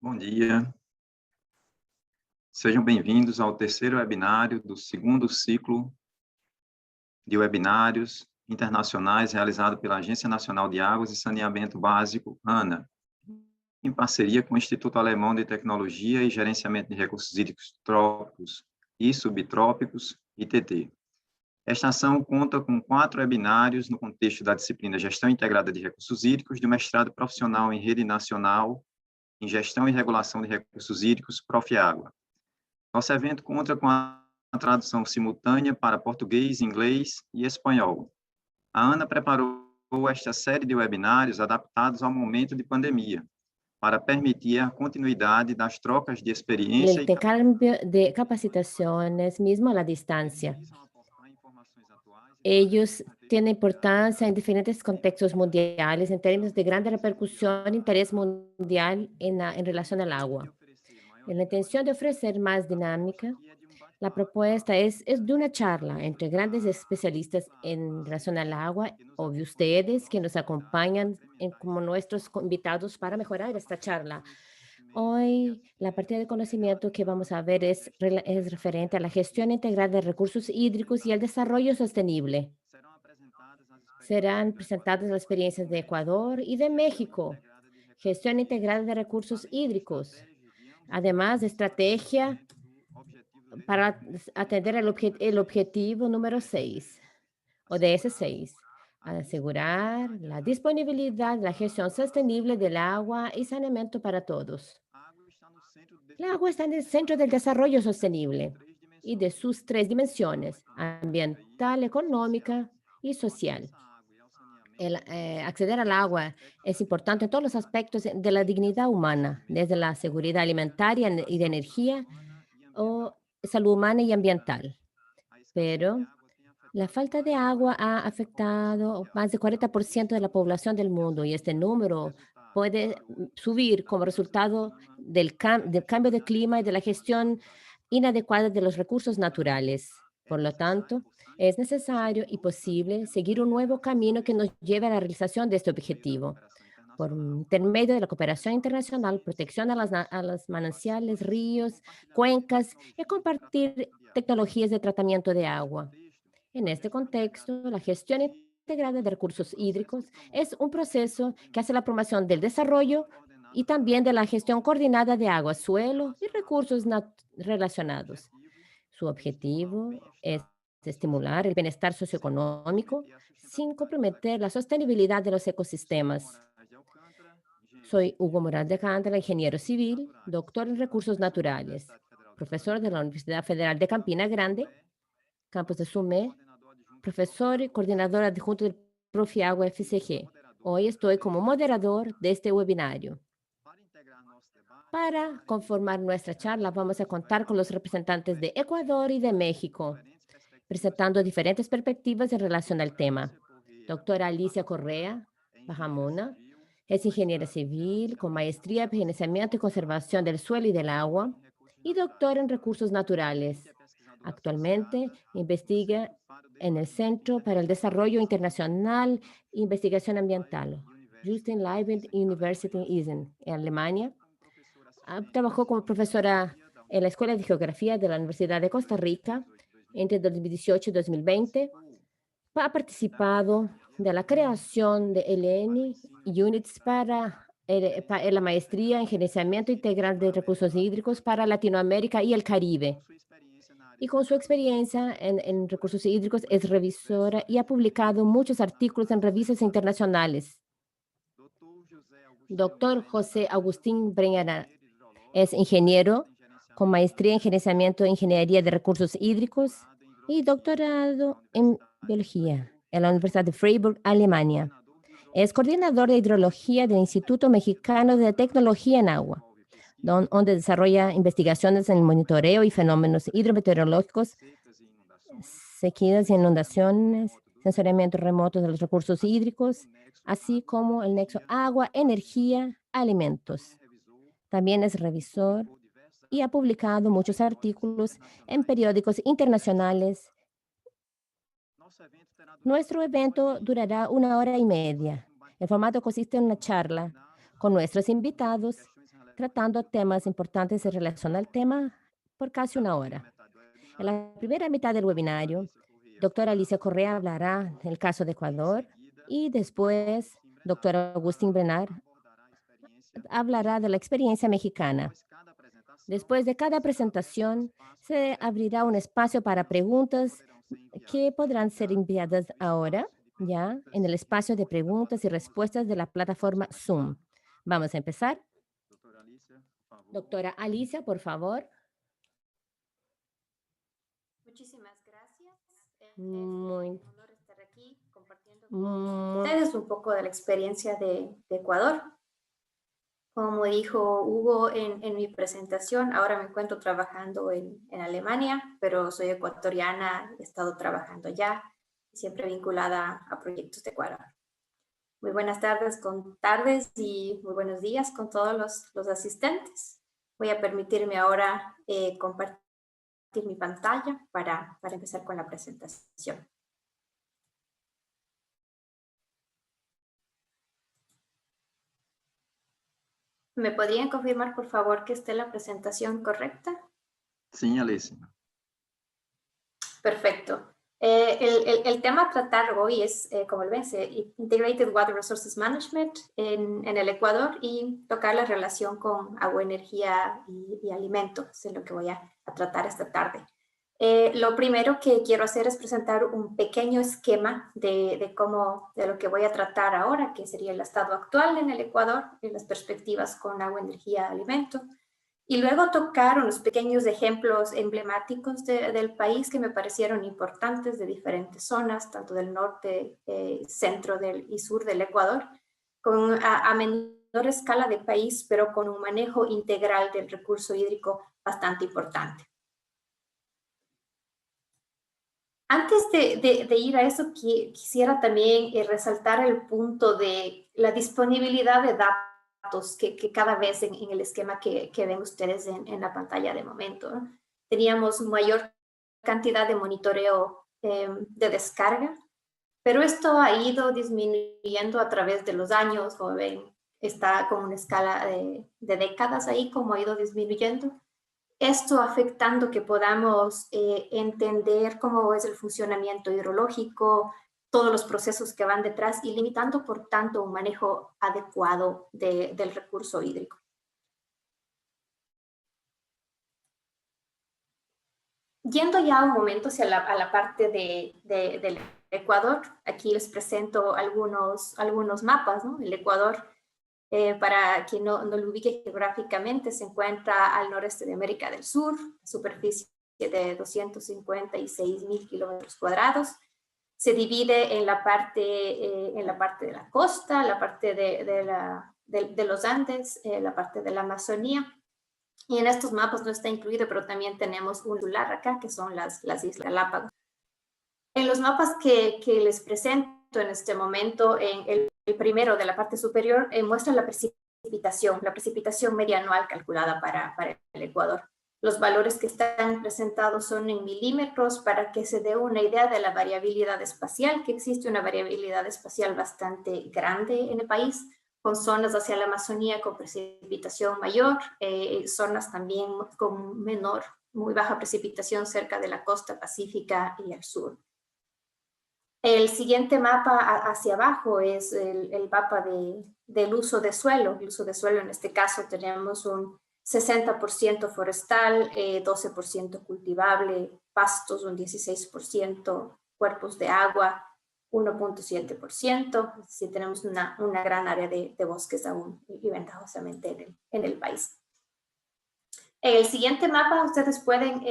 Bom dia. Sejam bem-vindos ao terceiro webinário do segundo ciclo de webinários internacionais realizado pela Agência Nacional de Águas e Saneamento Básico, ANA, em parceria com o Instituto Alemão de Tecnologia e Gerenciamento de Recursos Hídricos Trópicos e Subtrópicos, ITT. Esta ação conta com 4 webinários no contexto da disciplina Gestão Integrada de Recursos Hídricos do mestrado profissional em Rede Nacional em Gestão e Regulação de Recursos Hídricos, Profiágua. Nosso evento conta com a tradução simultânea para português, inglês e espanhol. A ANA preparou esta série de webinários adaptados ao momento de pandemia, para permitir a continuidade das trocas de experiência el intercambio de capacitaciones, mismo a la distancia. Ellos tienen importancia en diferentes contextos mundiales en términos de grande repercusión e interés mundial en relación al agua. En la intención de ofrecer más dinámica, la propuesta es de una charla entre grandes especialistas en relación al agua, obvio ustedes que nos acompañan como nuestros invitados para mejorar esta charla. Hoy la partida de conocimiento que vamos a ver es referente a la gestión integral de recursos hídricos y el desarrollo sostenible. Serán presentadas las experiencias de Ecuador y de México. Gestión integral de recursos hídricos. Además, estrategia para atender el objetivo número 6, ODS 6, asegurar la disponibilidad de la gestión sostenible del agua y saneamiento para todos. El agua está en el centro del desarrollo sostenible y de sus 3 dimensiones, ambiental, económica y social. Acceder al agua es importante en todos los aspectos de la dignidad humana, desde la seguridad alimentaria y de energía o salud humana y ambiental. Pero la falta de agua ha afectado más del 40% de la población del mundo y este número puede subir como resultado del cambio de clima y de la gestión inadecuada de los recursos naturales. Por lo tanto, es necesario y posible seguir un nuevo camino que nos lleve a la realización de este objetivo. Por intermedio de la cooperación internacional, protección a los mananciales, ríos, cuencas y compartir tecnologías de tratamiento de agua. En este contexto, la gestión integrada de recursos hídricos es un proceso que hace la promoción del desarrollo y también de la gestión coordinada de agua, suelo y recursos relacionados. Su objetivo es estimular el bienestar socioeconómico sin comprometer la sostenibilidad de los ecosistemas. Soy Hugo Morales de Alcántara, ingeniero civil, doctor en recursos naturales, profesor de la Universidad Federal de Campina Grande, campus de Sumé, profesor y coordinador adjunto del Profiagua FCG. Hoy estoy como moderador de este webinario. Para conformar nuestra charla, vamos a contar con los representantes de Ecuador y de México, presentando diferentes perspectivas en relación al tema. Doctora Alicia Correa Bajamona es ingeniera civil con maestría en gerenciamiento y conservación del suelo y del agua y doctora en recursos naturales. Actualmente investiga en el Centro para el Desarrollo Internacional e Investigación Ambiental, Justin Liebig University in Essen, en Alemania. Trabajó como profesora en la Escuela de Geografía de la Universidad de Costa Rica entre 2018 y 2020. Ha participado de la creación de ELENI Units para la maestría en gerenciamiento integral de recursos hídricos para Latinoamérica y el Caribe. Y con su experiencia en recursos hídricos es revisora y ha publicado muchos artículos en revistas internacionales. Doctor José Agustín Breña es ingeniero con maestría en gerenciamiento e ingeniería de recursos hídricos y doctorado en biología en la Universidad de Freiburg, Alemania. Es coordinador de hidrología del Instituto Mexicano de Tecnología en Agua, donde desarrolla investigaciones en el monitoreo y fenómenos hidrometeorológicos, sequías y inundaciones, sensoriamiento remoto de los recursos hídricos, así como el nexo agua, energía, alimentos. También es revisor y ha publicado muchos artículos en periódicos internacionales. Nuestro evento durará 1 hora y media. El formato consiste en una charla con nuestros invitados tratando temas importantes en relación al tema por casi una hora. En la primera mitad del webinario, doctora Alicia Correa hablará del caso de Ecuador y después, doctor Agustín Bernard hablará de la experiencia mexicana. Después de cada presentación, se abrirá un espacio para preguntas que podrán ser enviadas ahora, ya, en el espacio de preguntas y respuestas de la plataforma Zoom. Vamos a empezar. Doctora Alicia, por favor. Muchísimas gracias. Muy, un honor estar aquí compartiendo con ustedes un poco de la experiencia de Ecuador. Como dijo Hugo en mi presentación, ahora me encuentro trabajando en Alemania, pero soy ecuatoriana, he estado trabajando allá, siempre vinculada a proyectos de Ecuador. Muy buenas tardes y muy buenos días con todos los asistentes. Voy a permitirme ahora compartir mi pantalla para empezar con la presentación. ¿Me podrían confirmar, por favor, que esté la presentación correcta? Sí, Alicia. Perfecto. El tema a tratar hoy es, como ven, Integrated Water Resources Management en el Ecuador y tocar la relación con agua, energía y alimentos, es lo que voy a tratar esta tarde. Lo primero que quiero hacer es presentar un pequeño esquema de lo que voy a tratar ahora, que sería el estado actual en el Ecuador, y las perspectivas con agua, energía, alimento. Y luego tocar unos pequeños ejemplos emblemáticos del país que me parecieron importantes de diferentes zonas, tanto del norte, centro y sur del Ecuador, a menor escala de país, pero con un manejo integral del recurso hídrico bastante importante. Antes de ir a eso, quisiera también resaltar el punto de la disponibilidad de datos que cada vez en el esquema que ven ustedes en la pantalla de momento, ¿no? Teníamos mayor cantidad de monitoreo de descarga, pero esto ha ido disminuyendo a través de los años, como ven, está con una escala de décadas ahí, como ha ido disminuyendo. Esto afectando que podamos entender cómo es el funcionamiento hidrológico, todos los procesos que van detrás y limitando, por tanto, un manejo adecuado del recurso hídrico. Yendo ya un momento a la parte del Ecuador, aquí les presento algunos mapas, ¿no? El Ecuador, para quien no lo ubique geográficamente, se encuentra al noreste de América del Sur, superficie de 256,000 kilómetros cuadrados. Se divide en la parte de la costa, la parte de los Andes, la parte de la Amazonía. Y en estos mapas no está incluido, pero también tenemos un lugar acá, que son las Islas Galápagos. En los mapas que les presento en este momento, en el primero de la parte superior, muestra la precipitación media anual calculada para el Ecuador. Los valores que están presentados son en milímetros para que se dé una idea de la variabilidad espacial, que existe una variabilidad espacial bastante grande en el país, con zonas hacia la Amazonía con precipitación mayor, zonas también con muy baja precipitación cerca de la costa pacífica y al sur. El siguiente mapa hacia abajo es el mapa del uso de suelo. El uso de suelo, en este caso, tenemos un 60% forestal, 12% cultivable, pastos un 16%, cuerpos de agua 1.7%. Sí, tenemos una gran área de bosques aún y ventajosamente en el país. En el siguiente mapa ustedes pueden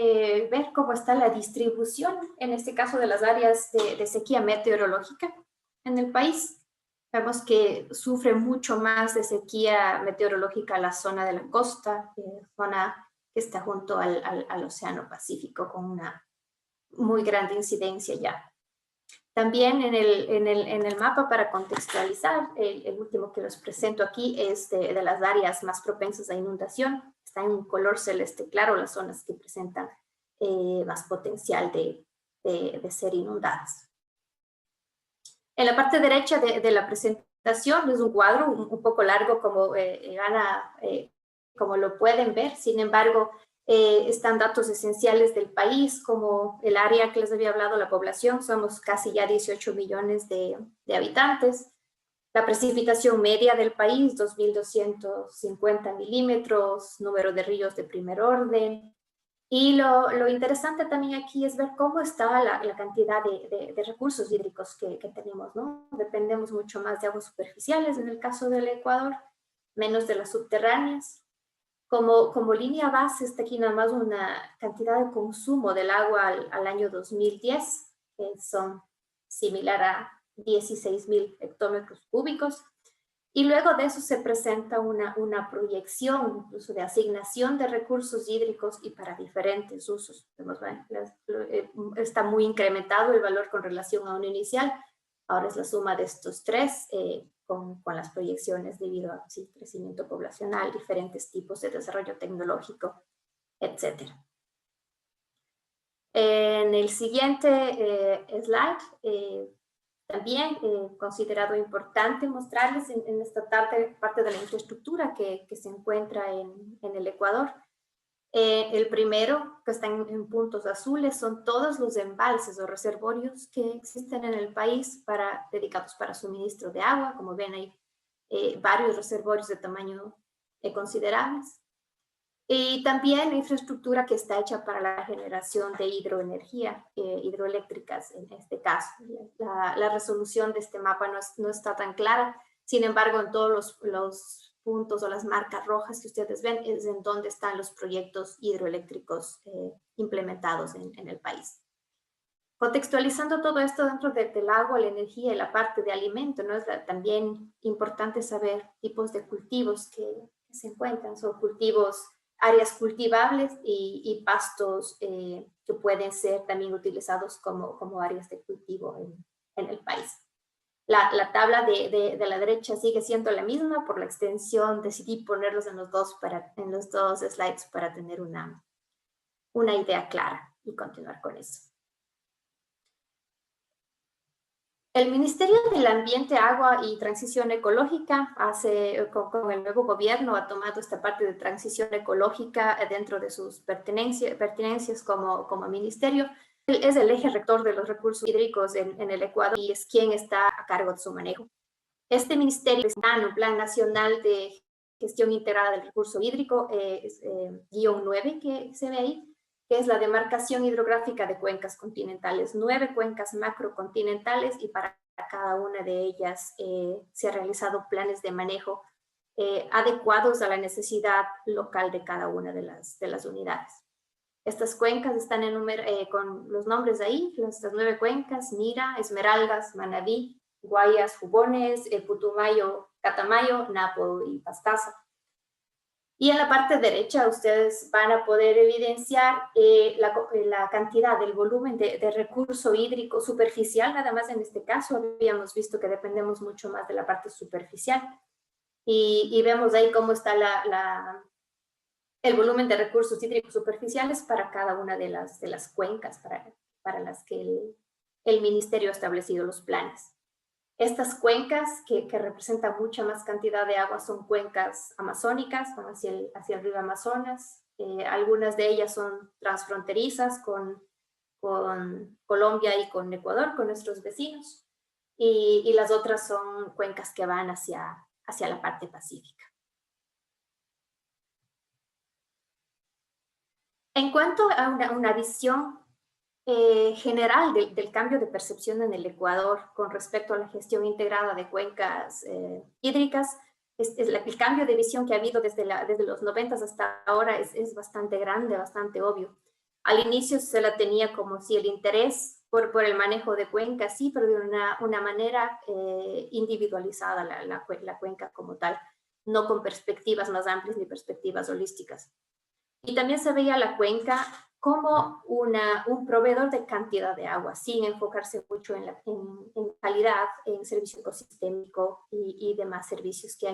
ver cómo está la distribución, en este caso de las áreas de sequía meteorológica en el país. Vemos que sufre mucho más de sequía meteorológica la zona de la costa, zona que está junto al Océano Pacífico, con una muy grande incidencia ya. También en el mapa, para contextualizar, el último que les presento aquí es de las áreas más propensas a inundación. Está en un color celeste claro las zonas que presentan más potencial de ser inundadas. En la parte derecha de la presentación es un cuadro un poco largo, como van a como lo pueden ver. Sin embargo, están datos esenciales del país, como el área que les había hablado, la población, somos casi ya 18 millones de habitantes. La precipitación media del país, 2.250 milímetros, número de ríos de primer orden. Y lo interesante también aquí es ver cómo está la cantidad de recursos hídricos que tenemos, ¿no? Dependemos mucho más de aguas superficiales en el caso del Ecuador, menos de las subterráneas. Como línea base está aquí nada más una cantidad de consumo del agua al año 2010, que son similar a 16.000 hectómetros cúbicos. Y luego de eso se presenta una proyección incluso de asignación de recursos hídricos y para diferentes usos. Está muy incrementado el valor con relación a uno inicial. Ahora es la suma de estos tres con las proyecciones debido a crecimiento poblacional, diferentes tipos de desarrollo tecnológico, etc. En el siguiente slide, también considerado importante mostrarles en esta parte de la infraestructura que se encuentra en el Ecuador. El primero, que está en puntos azules, son todos los embalses o reservorios que existen en el país dedicados para suministro de agua. Como ven, hay varios reservorios de tamaño considerables. Y también la infraestructura que está hecha para la generación de hidroenergía, hidroeléctricas en este caso. La resolución de este mapa no está tan clara, sin embargo, en todos los puntos o las marcas rojas que ustedes ven es en donde están los proyectos hidroeléctricos implementados en el país. Contextualizando todo esto dentro del agua, la energía y la parte de alimento, ¿no? Es también importante saber tipos de cultivos que se encuentran, son áreas cultivables y pastos que pueden ser también utilizados como áreas de cultivo en el país. La tabla de la derecha sigue siendo la misma, por la extensión decidí ponerlos en los dos slides para tener una idea clara y continuar con eso. El Ministerio del Ambiente, Agua y Transición Ecológica con el nuevo gobierno ha tomado esta parte de transición ecológica dentro de sus pertinencias como ministerio. Es el eje rector de los recursos hídricos en el Ecuador y es quien está a cargo de su manejo. Este ministerio está en un Plan Nacional de Gestión Integrada del Recurso Hídrico, guión 9 que se ve ahí, que es la demarcación hidrográfica de cuencas continentales, 9 cuencas macrocontinentales, y para cada una de ellas se han realizado planes de manejo adecuados a la necesidad local de cada una de las unidades. Estas cuencas están con los nombres ahí, estas 9 cuencas: Mira, Esmeraldas, Manabí, Guayas, Jubones, Putumayo, Catamayo, Napo y Pastaza. Y en la parte derecha ustedes van a poder evidenciar la cantidad del volumen de recurso hídrico superficial, nada más en este caso. Habíamos visto que dependemos mucho más de la parte superficial. Y vemos ahí cómo está el volumen de recursos hídricos superficiales para cada una de las cuencas para las que el ministerio ha establecido los planes. Estas cuencas que representan mucha más cantidad de agua son cuencas amazónicas, van hacia el río Amazonas. Algunas de ellas son transfronterizas con Colombia y con Ecuador, con nuestros vecinos. Y las otras son cuencas que van hacia la parte pacífica. En cuanto a una visión general del cambio de percepción en el Ecuador con respecto a la gestión integrada de cuencas hídricas, el cambio de visión que ha habido desde los 90 hasta ahora es bastante grande, bastante obvio. Al inicio se la tenía como si el interés por el manejo de cuencas, sí, pero de una manera individualizada la cuenca como tal, no con perspectivas más amplias ni perspectivas holísticas. Y también se veía la cuenca como un proveedor de cantidad de agua, sin enfocarse mucho en calidad, en servicio ecosistémico y demás servicios que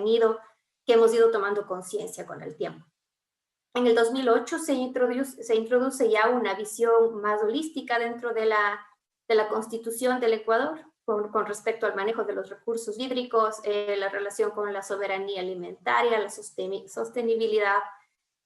hemos ido tomando conciencia con el tiempo. En el 2008 se introduce ya una visión más holística dentro de la Constitución del Ecuador, con respecto al manejo de los recursos hídricos, la relación con la soberanía alimentaria, la sostenibilidad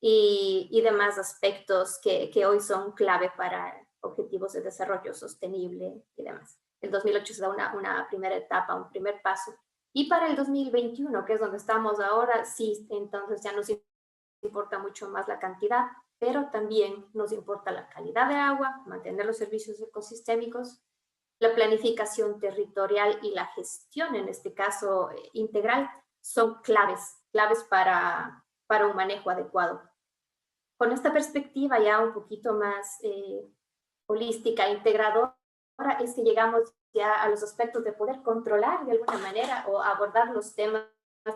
y demás aspectos que hoy son clave para objetivos de desarrollo sostenible y demás. El 2008 se da una primera etapa, un primer paso. Y para el 2021, que es donde estamos ahora, sí, entonces ya nos importa mucho más la cantidad, pero también nos importa la calidad de agua, mantener los servicios ecosistémicos, la planificación territorial y la gestión, en este caso integral, son claves para un manejo adecuado. Con esta perspectiva ya un poquito más holística, integradora, es que llegamos ya a los aspectos de poder controlar de alguna manera o abordar los temas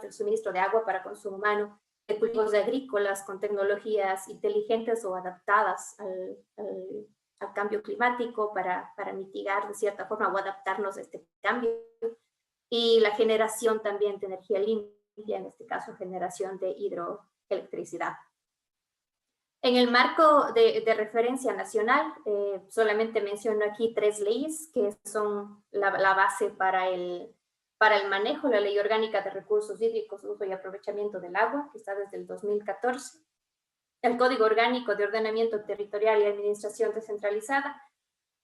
del suministro de agua para consumo humano, de cultivos agrícolas con tecnologías inteligentes o adaptadas al cambio climático para mitigar de cierta forma o adaptarnos a este cambio, y la generación también de energía limpia, en este caso generación de hidroelectricidad. En el marco de referencia nacional, solamente menciono aquí 3 leyes que son la base para el manejo: la Ley Orgánica de Recursos Hídricos, Uso y Aprovechamiento del Agua, que está desde el 2014, el Código Orgánico de Ordenamiento Territorial y Administración Descentralizada,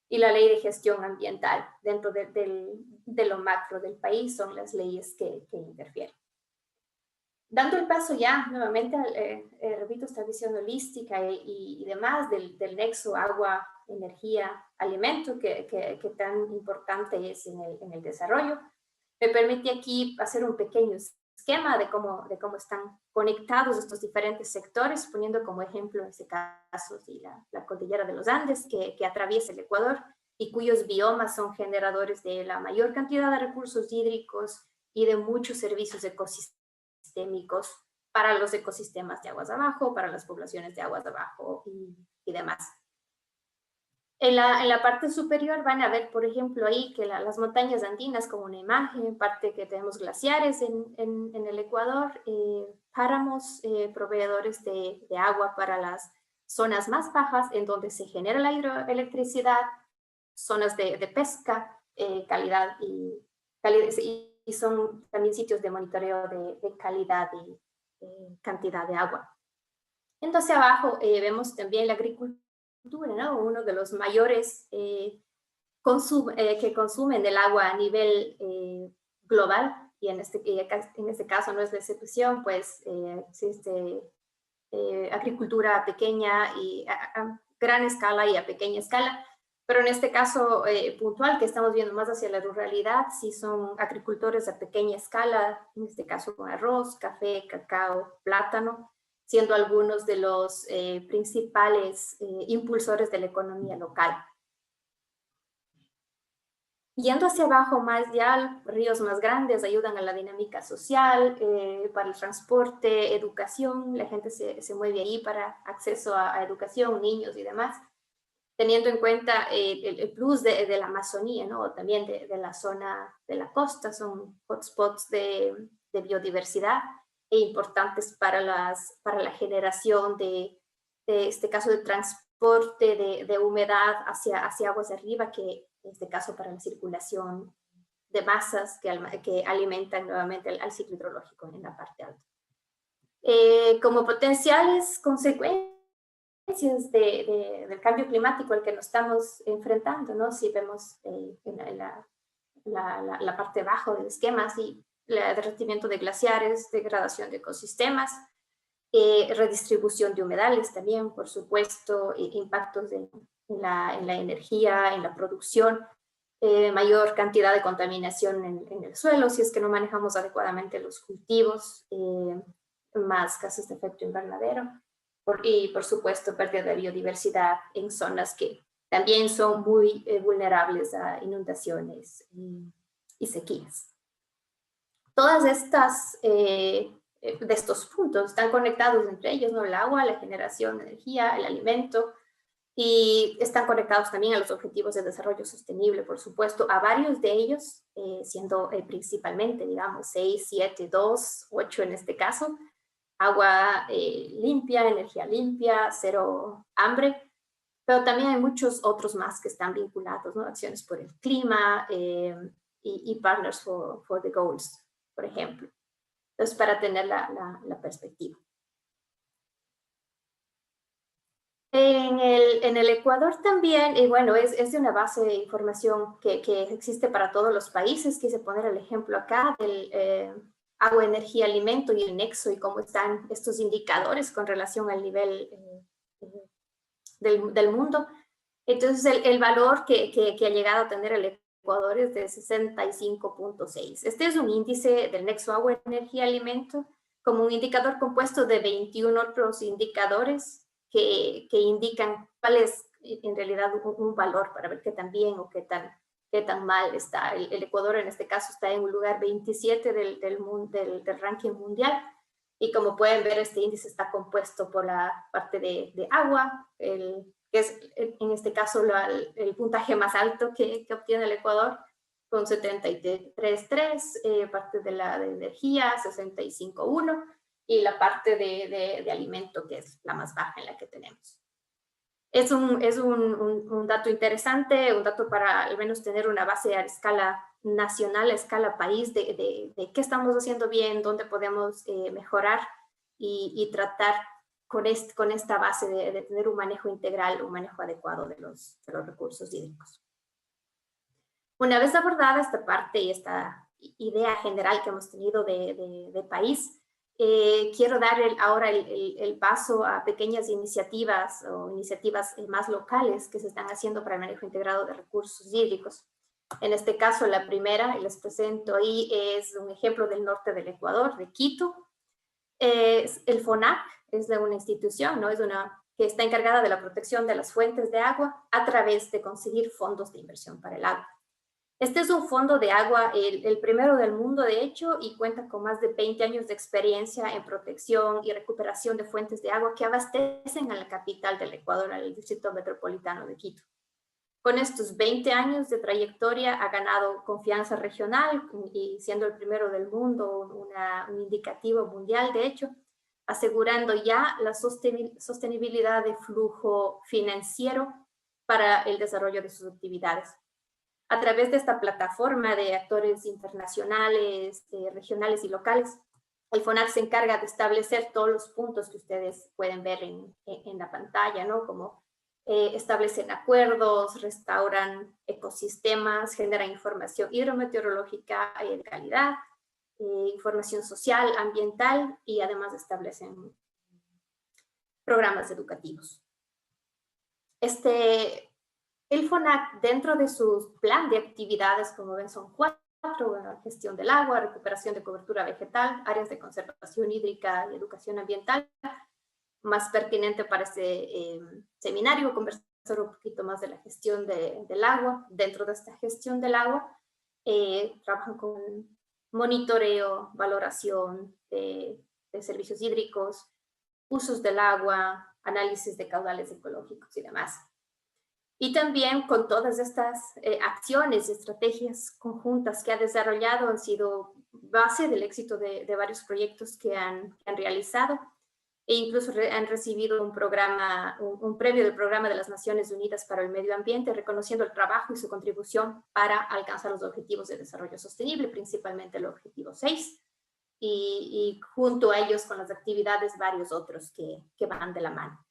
y la Ley de Gestión Ambiental. Dentro de lo macro del país son las leyes que interfieren. Dando el paso ya nuevamente, repito, esta visión holística y demás del nexo agua, energía, alimento, que tan importante es en el desarrollo, me permite aquí hacer un pequeño esquema de cómo están conectados estos diferentes sectores, poniendo como ejemplo en este caso sí, la cordillera de los Andes, que atraviesa el Ecuador y cuyos biomas son generadores de la mayor cantidad de recursos hídricos y de muchos servicios ecosistémicos para los ecosistemas de aguas abajo, para las poblaciones de aguas abajo y demás. En la parte superior van a ver, por ejemplo, ahí que las montañas andinas como una imagen, en parte que tenemos glaciares en el Ecuador, páramos, proveedores de agua para las zonas más bajas en donde se genera la hidroelectricidad, zonas de pesca, calidad y son también sitios de monitoreo de calidad y cantidad de agua. Entonces abajo vemos también la agricultura, ¿no? Uno de los mayores que consumen el agua a nivel global, y en este caso no es la excepción, pues existe agricultura pequeña y a gran escala y a pequeña escala. Pero en este caso puntual, que estamos viendo más hacia la ruralidad, sí son agricultores a pequeña escala, en este caso con arroz, café, cacao, plátano, siendo algunos de los principales impulsores de la economía local. Yendo hacia abajo más ya, ríos más grandes ayudan a la dinámica social, para el transporte, educación, la gente se mueve ahí para acceso a educación, niños y demás, teniendo en cuenta el plus de la Amazonía, ¿no? También de la zona de la costa, son hotspots de biodiversidad e importantes para la generación de este caso de transporte de humedad hacia aguas de arriba, que en este caso para la circulación de masas que alimentan nuevamente al ciclo hidrológico en la parte alta. Como potenciales consecuencias del cambio climático al que nos estamos enfrentando, ¿no? Si vemos en la parte baja del esquema, sí, el derretimiento de glaciares, degradación de ecosistemas, redistribución de humedales también, por supuesto, impactos en la energía, en la producción, mayor cantidad de contaminación en el suelo, si es que no manejamos adecuadamente los cultivos, más gases de efecto invernadero, y por supuesto pérdida de biodiversidad en zonas que también son muy vulnerables a inundaciones y sequías. Todas estas de estos puntos están conectados entre ellos, ¿no? El agua, la generación de energía, el alimento, y están conectados también a los objetivos de desarrollo sostenible, por supuesto, a varios de ellos, siendo principalmente, digamos, 6, 7, 2, 8 en este caso, agua limpia, energía limpia, cero hambre, pero también hay muchos otros más que están vinculados, ¿no? Acciones por el clima, y Partners for the Goals, por ejemplo. Entonces, para tener la perspectiva. En el Ecuador también, y bueno, es de una base de información que existe para todos los países. Quise poner el ejemplo acá del agua, energía, alimento y el nexo y cómo están estos indicadores con relación al nivel del mundo. Entonces, el valor que ha llegado a tener el Ecuador es de 65.6. Este es un índice del nexo agua, energía, alimento, como un indicador compuesto de 21 otros indicadores que indican cuál es en realidad un valor para ver qué tan bien o qué tan mal está. El Ecuador en este caso está en un lugar 27 del ranking mundial, y como pueden ver, este índice está compuesto por la parte de agua, que es en este caso el puntaje más alto que obtiene el Ecuador, con 73.3, parte de la de energía, 65.1, y la parte de alimento, que es la más baja en la que tenemos. Es un dato interesante, un dato para al menos tener una base a escala nacional, a escala país, de qué estamos haciendo bien, dónde podemos mejorar y tratar con esta base de tener un manejo integral, un manejo adecuado de los recursos hídricos. Una vez abordada esta parte y esta idea general que hemos tenido de país, quiero dar ahora el paso a pequeñas iniciativas o iniciativas más locales que se están haciendo para el manejo integrado de recursos hídricos. En este caso, la primera, y les presento ahí, es un ejemplo del norte del Ecuador, de Quito. El FONAC es de una institución, ¿no? Que está encargada de la protección de las fuentes de agua a través de conseguir fondos de inversión para el agua. Este es un fondo de agua, el primero del mundo, de hecho, y cuenta con más de 20 años de experiencia en protección y recuperación de fuentes de agua que abastecen a la capital del Ecuador, al distrito metropolitano de Quito. Con estos 20 años de trayectoria ha ganado confianza regional y siendo el primero del mundo, un indicativo mundial, de hecho, asegurando ya la sostenibilidad de flujo financiero para el desarrollo de sus actividades. A través de esta plataforma de actores internacionales, regionales y locales, el FONAC se encarga de establecer todos los puntos que ustedes pueden ver en la pantalla, ¿no? Como establecen acuerdos, restauran ecosistemas, generan información hidrometeorológica y de calidad, información social, ambiental, y además establecen programas educativos. El FONAC, dentro de su plan de actividades, como ven, son 4, bueno, gestión del agua, recuperación de cobertura vegetal, áreas de conservación hídrica y educación ambiental. Más pertinente para este seminario, conversar un poquito más de la gestión del agua. Dentro de esta gestión del agua, trabajan con monitoreo, valoración de servicios hídricos, usos del agua, análisis de caudales ecológicos y demás. Y también con todas estas acciones y estrategias conjuntas que ha desarrollado, han sido base del éxito de varios proyectos que han realizado, e incluso han recibido un premio del Programa de las Naciones Unidas para el Medio Ambiente, reconociendo el trabajo y su contribución para alcanzar los objetivos de desarrollo sostenible, principalmente el objetivo 6, y junto a ellos con las actividades varios otros que van de la mano.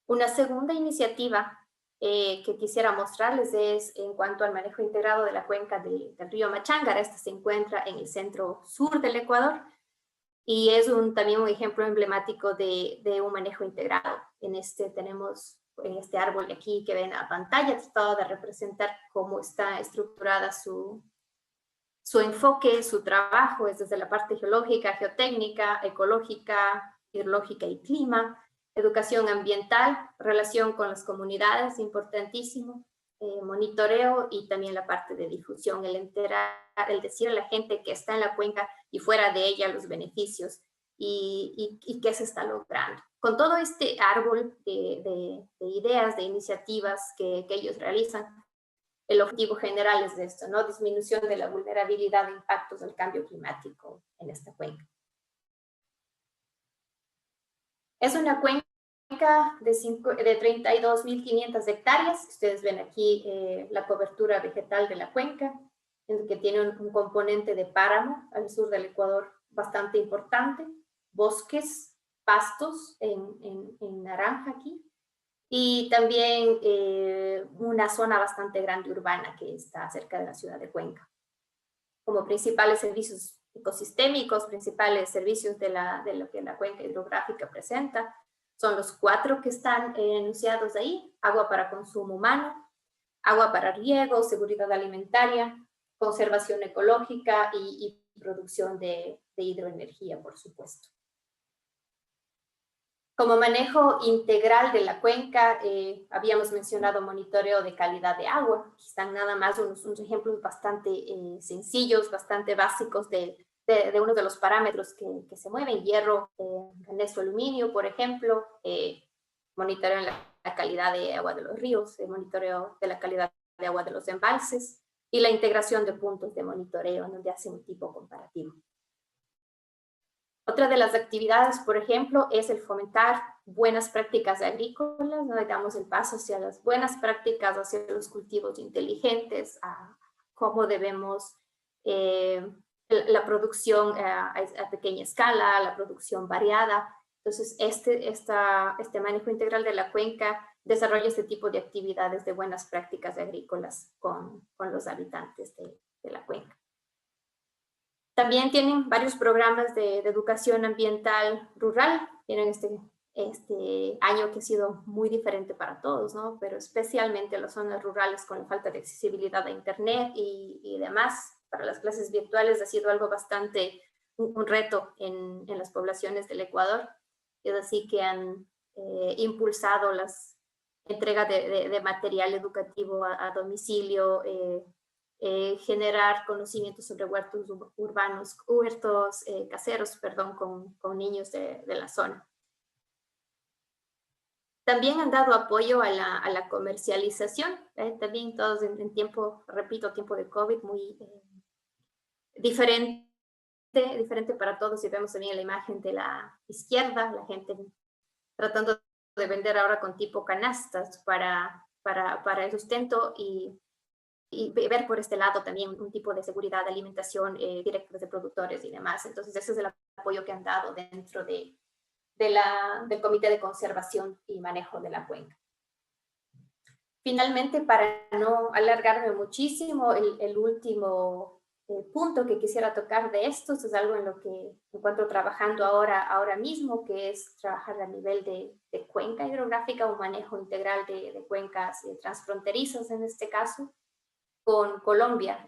Una segunda iniciativa que quisiera mostrarles es en cuanto al manejo integrado de la cuenca del río Machángara. Esta se encuentra en el centro sur del Ecuador y es también un ejemplo emblemático de un manejo integrado. Tenemos en este árbol de aquí que ven a pantalla, he tratado de representar cómo está estructurada su enfoque, su trabajo, es desde la parte geológica, geotécnica, ecológica, hidrológica y clima, educación ambiental, relación con las comunidades, importantísimo, monitoreo y también la parte de difusión, el decir a la gente que está en la cuenca y fuera de ella los beneficios y qué se está logrando. Con todo este árbol de ideas, de iniciativas que ellos realizan, el objetivo general es de esto, ¿no? Disminución de la vulnerabilidad de impactos del cambio climático en esta cuenca. Es una cuenca de 32.500 hectáreas. Ustedes ven aquí la cobertura vegetal de la cuenca, en que tiene un componente de páramo al sur del Ecuador bastante importante, bosques, pastos en naranja aquí, y también una zona bastante grande urbana que está cerca de la ciudad de Cuenca. Como principales servicios ecosistémicos, principales servicios de lo que la cuenca hidrográfica presenta, son los 4 que están enunciados ahí: agua para consumo humano, agua para riego, seguridad alimentaria, conservación ecológica y producción de hidroenergía, por supuesto. Como manejo integral de la cuenca, habíamos mencionado monitoreo de calidad de agua. Aquí están nada más unos ejemplos bastante sencillos, bastante básicos de uno de los parámetros que se mueven: hierro, manganeso, aluminio, por ejemplo, monitoreo en la calidad de agua de los ríos, monitoreo de la calidad de agua de los embalses, y la integración de puntos de monitoreo donde hace un tipo comparativo. Otra de las actividades, por ejemplo, es el fomentar buenas prácticas agrícolas, ¿no? Damos el paso hacia las buenas prácticas, hacia los cultivos inteligentes, a cómo debemos la producción a pequeña escala, la producción variada. Entonces, este manejo integral de la cuenca desarrolla este tipo de actividades de buenas prácticas agrícolas con los habitantes de la cuenca. También tienen varios programas de educación ambiental rural. Tienen este año que ha sido muy diferente para todos, ¿no? Pero especialmente las zonas rurales con la falta de accesibilidad a internet y demás. Para las clases virtuales ha sido algo bastante un reto en las poblaciones del Ecuador. Es así que han impulsado las entregas de material educativo a domicilio, generar conocimientos sobre huertos urbanos, caseros, perdón, con niños de la zona. También han dado apoyo a la comercialización, también todos en tiempo, repito, tiempo de COVID, muy diferente para todos. Y vemos también la imagen de la izquierda, la gente tratando de vender ahora con tipo canastas para el sustento y ver por este lado también un tipo de seguridad de alimentación directa de productores y demás. Entonces, ese es el apoyo que han dado dentro del Comité de Conservación y Manejo de la Cuenca. Finalmente, para no alargarme muchísimo, el último punto que quisiera tocar de estos es algo en lo que me encuentro trabajando ahora mismo, que es trabajar a nivel de cuenca hidrográfica, un manejo integral de cuencas transfronterizas en este caso, con Colombia,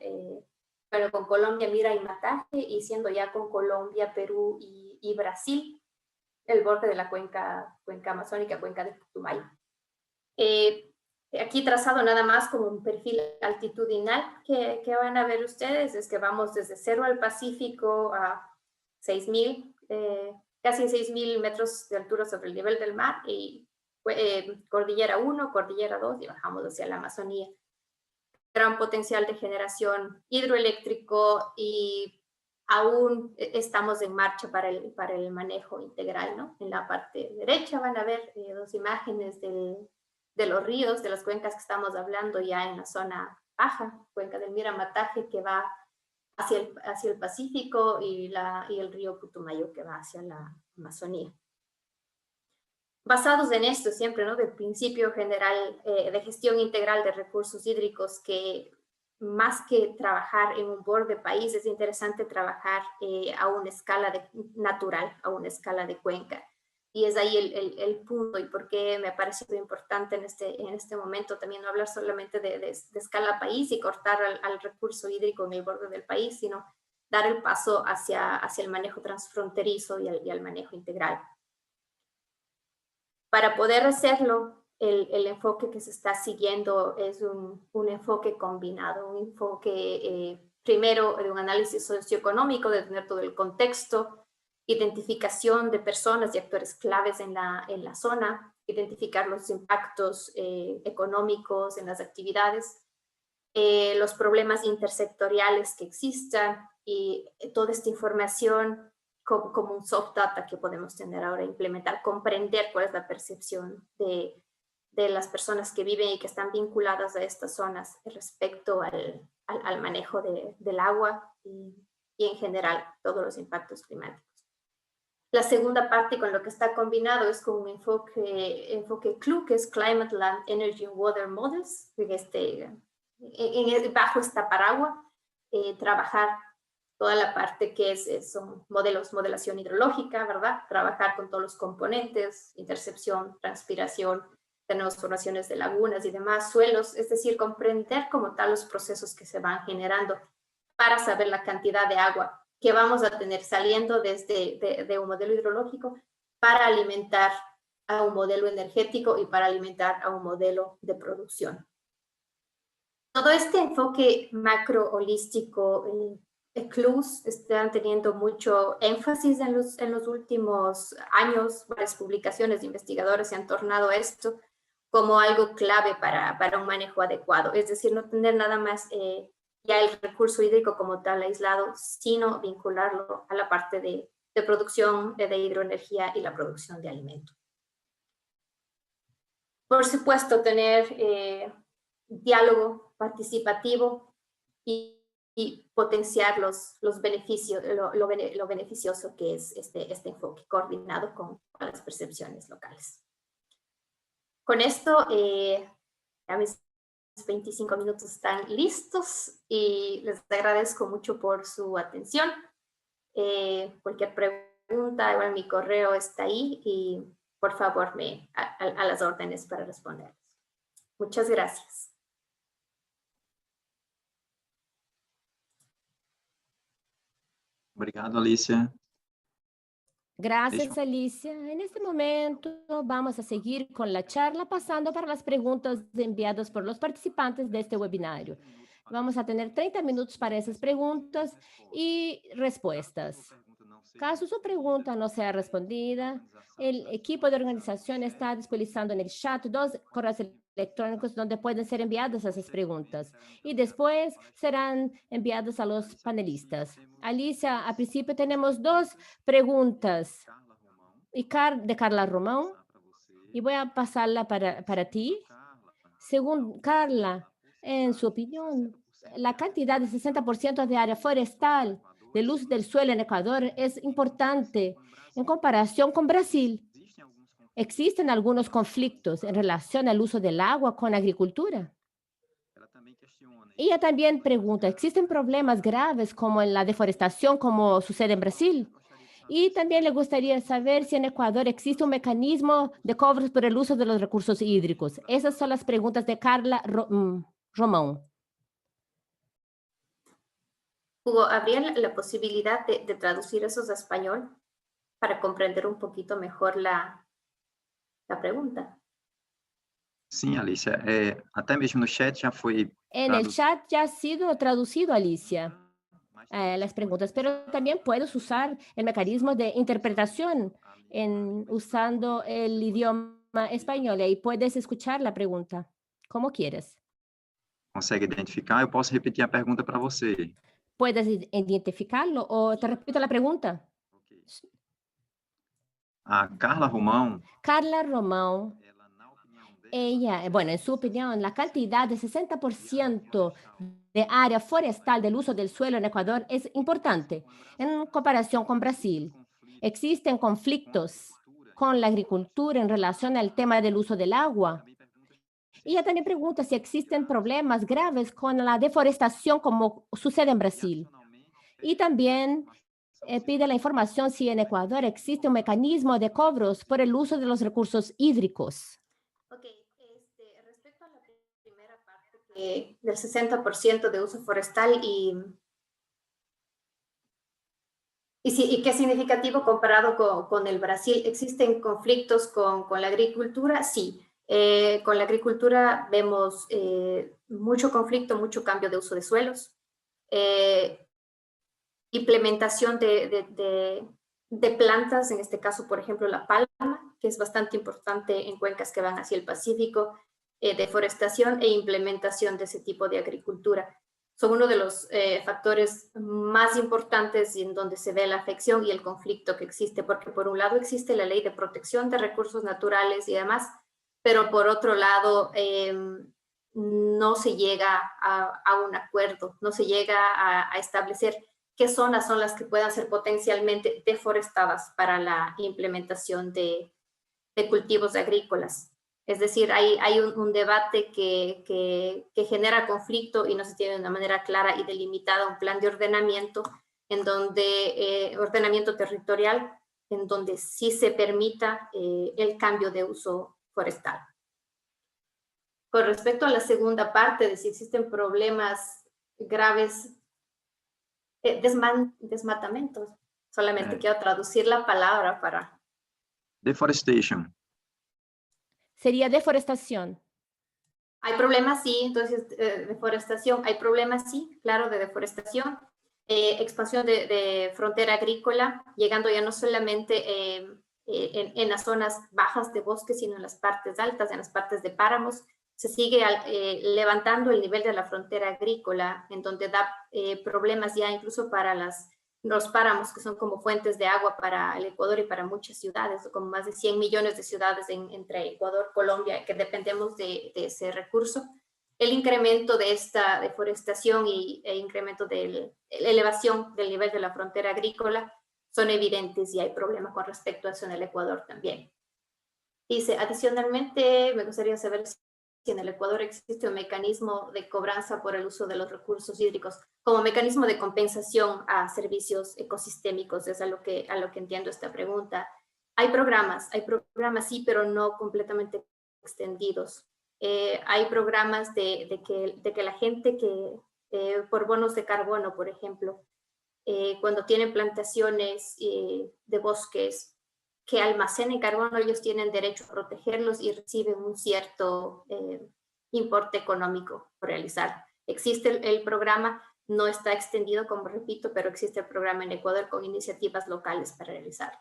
pero con Colombia, Mira y Mataje, y siendo ya con Colombia, Perú y Brasil, el borde de la cuenca amazónica, cuenca de Putumayo. Aquí trazado nada más como un perfil altitudinal que van a ver ustedes, es que vamos desde cero al Pacífico a 6.000, casi 6.000 metros de altura sobre el nivel del mar, y Cordillera 1, Cordillera 2, y bajamos hacia la Amazonía. Gran potencial de generación hidroeléctrico, y aún estamos en marcha para el manejo integral, ¿no? En la parte derecha van a ver dos imágenes de los ríos, de las cuencas que estamos hablando ya en la zona baja, cuenca del Mira Mataje, que va hacia el Pacífico, y el río Putumayo, que va hacia la Amazonía. Basados en esto siempre, ¿no? Del principio general de gestión integral de recursos hídricos, que más que trabajar en un borde país, es interesante trabajar a una escala natural, a una escala de cuenca. Y es ahí el punto, y por qué me ha parecido importante en este momento también no hablar solamente de escala país y cortar al recurso hídrico en el borde del país, sino dar el paso hacia el manejo transfronterizo y al manejo integral. Para poder hacerlo, el enfoque que se está siguiendo es un enfoque combinado, un enfoque primero de un análisis socioeconómico, de tener todo el contexto, identificación de personas y actores claves en la zona, identificar los impactos económicos en las actividades, los problemas intersectoriales que existan, y toda esta información como un soft data que podemos tener ahora, implementar, comprender cuál es la percepción de las personas que viven y que están vinculadas a estas zonas respecto al manejo del agua y en general todos los impactos climáticos. La segunda parte con lo que está combinado es con un enfoque CLU, que es Climate, Land, Energy and Water Models, bajo esta paraguas, trabajar toda la parte que son modelación hidrológica, ¿verdad? Trabajar con todos los componentes, intercepción, transpiración, tenemos formaciones de lagunas y demás, suelos, es decir, comprender como tal los procesos que se van generando para saber la cantidad de agua que vamos a tener saliendo de un modelo hidrológico para alimentar a un modelo energético y para alimentar a un modelo de producción. Todo este enfoque macro holístico, CLUs están teniendo mucho énfasis en los últimos años. Varias publicaciones de investigadores se han tornado esto como algo clave para un manejo adecuado. Es decir, no tener nada más ya el recurso hídrico como tal aislado, sino vincularlo a la parte de producción de hidroenergía y la producción de alimentos. Por supuesto, tener diálogo participativo y potenciar los beneficios, lo beneficioso que es este enfoque coordinado con las percepciones locales. Con esto, ya mis 25 minutos están listos y les agradezco mucho por su atención. Cualquier pregunta, igual mi correo está ahí y por favor a las órdenes para responder. Muchas gracias. Obrigado, Alicia. Gracias, Alicia. En este momento vamos a seguir con la charla pasando para las preguntas enviadas por los participantes de este webinario. Vamos a tener 30 minutos para esas preguntas y respuestas. Caso su pregunta no sea respondida, el equipo de organización está disponibilizando en el chat 2 correos electrónicos donde pueden ser enviadas esas preguntas y después serán enviadas a los panelistas. Alicia, a principio tenemos 2 preguntas de Carla Román y voy a pasarla para ti. Según Carla, en su opinión, la cantidad de 60% de área forestal del uso del suelo en Ecuador es importante en comparación con Brasil. ¿Existen algunos conflictos en relación al uso del agua con la agricultura? Ella también pregunta, ¿existen problemas graves como en la deforestación, como sucede en Brasil? Y también le gustaría saber si en Ecuador existe un mecanismo de cobros por el uso de los recursos hídricos. Esas son las preguntas de Carla Román. Hugo, ¿habría la posibilidad de traducir esos a español para comprender un poquito mejor la pregunta? Sim, Alicia. Até mesmo no chat já foi... En el chat ya ha sido traducido, Alicia, las preguntas, pero también puedes usar el mecanismo de interpretación usando el idioma español y puedes escuchar la pregunta como quieres. Consegue identificar? Eu posso repetir a pergunta para você. ¿Puedes identificarlo o te repito la pregunta? A Carla Romão, Carla Román, ella, bueno, en su opinión, la cantidad de 60% de área forestal del uso del suelo en Ecuador es importante en comparación con Brasil. ¿Existen conflictos con la agricultura en relación al tema del uso del agua? Y ella también pregunta si existen problemas graves con la deforestación como sucede en Brasil. Y también pide la información si en Ecuador existe un mecanismo de cobros por el uso de los recursos hídricos. Ok, respecto a la primera parte del 60% de uso forestal y qué es significativo comparado con el Brasil. ¿Existen conflictos con la agricultura? Sí. Con la agricultura vemos mucho conflicto, mucho cambio de uso de suelos, implementación de plantas, en este caso, por ejemplo, la palma, que es bastante importante en cuencas que van hacia el Pacífico, deforestación e implementación de ese tipo de agricultura. son uno de los factores más importantes y en donde se ve la afección y el conflicto que existe, porque por un lado existe la ley de protección de recursos naturales y demás, pero por otro lado no se llega a un acuerdo, no se llega a establecer qué zonas son las que puedan ser potencialmente deforestadas para la implementación de cultivos agrícolas. Es decir, hay un debate que genera conflicto y no se tiene de una manera clara y delimitada un plan de ordenamiento, en donde, ordenamiento territorial, en donde sí se permita el cambio de uso forestal. Con respecto a la segunda parte de si existen problemas graves, desmatamientos, solamente quiero traducir la palabra para... Deforestation. Sería deforestación. Hay problemas, sí, entonces deforestación, hay problemas, sí, claro, de deforestación, expansión de frontera agrícola, llegando ya no solamente en las zonas bajas de bosque, sino en las partes altas, en las partes de páramos. Se sigue levantando el nivel de la frontera agrícola, en donde da problemas ya incluso para los páramos, que son como fuentes de agua para el Ecuador y para muchas ciudades, como más de 100 millones de ciudades entre Ecuador y Colombia, que dependemos de ese recurso. El incremento de esta deforestación e incremento de la elevación del nivel de la frontera agrícola son evidentes y hay problemas con respecto a eso en el Ecuador también. Dice, adicionalmente, me gustaría saber si en el Ecuador existe un mecanismo de cobranza por el uso de los recursos hídricos como mecanismo de compensación a servicios ecosistémicos, es a lo que entiendo esta pregunta. Hay programas sí, pero no completamente extendidos. Hay programas de que la gente por bonos de carbono, por ejemplo, cuando tienen plantaciones de bosques, que almacenen carbono, ellos tienen derecho a protegerlos y reciben un cierto importe económico por realizar. Existe el programa, no está extendido, como repito, pero existe el programa en Ecuador con iniciativas locales para realizarlo.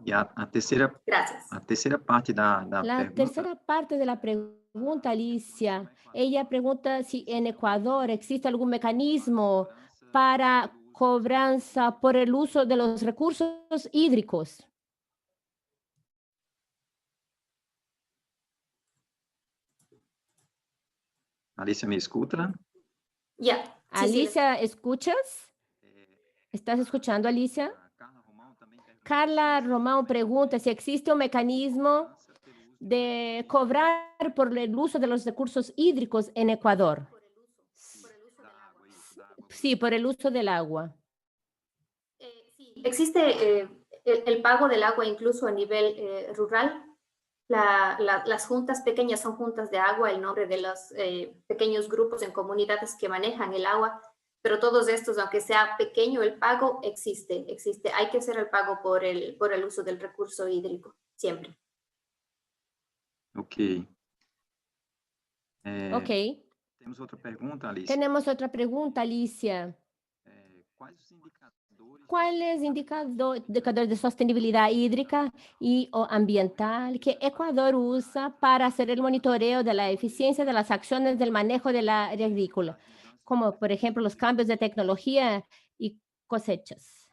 E a terceira, Gracias. a terceira parte da La pergunta... tercera parte de la pregunta, Alicia, ella pregunta si en Ecuador existe algún mecanismo para cobranza por el uso de los recursos hídricos. Alicia, me escuta? Ya. Sí, Alicia, ¿escuchas? ¿Estás escuchando, Alicia? Carla Román pregunta si existe un mecanismo de cobrar por el uso de los recursos hídricos en Ecuador. Sí, por el uso del agua. Sí, existe el pago del agua incluso a nivel rural. Las juntas pequeñas son juntas de agua, el nombre de los pequeños grupos en comunidades que manejan el agua, pero todos estos, aunque sea pequeño el pago, existe. Hay que hacer el pago por el uso del recurso hídrico, siempre. Ok. Ok. Temos outra pergunta, Alicia. Tenemos otra pregunta, Alicia. ¿Cuáles indicadores de sostenibilidad hídrica y o ambiental que Ecuador usa para hacer el monitoreo de la eficiencia de las acciones del manejo del área agrícola, como por ejemplo los cambios de tecnología y cosechas?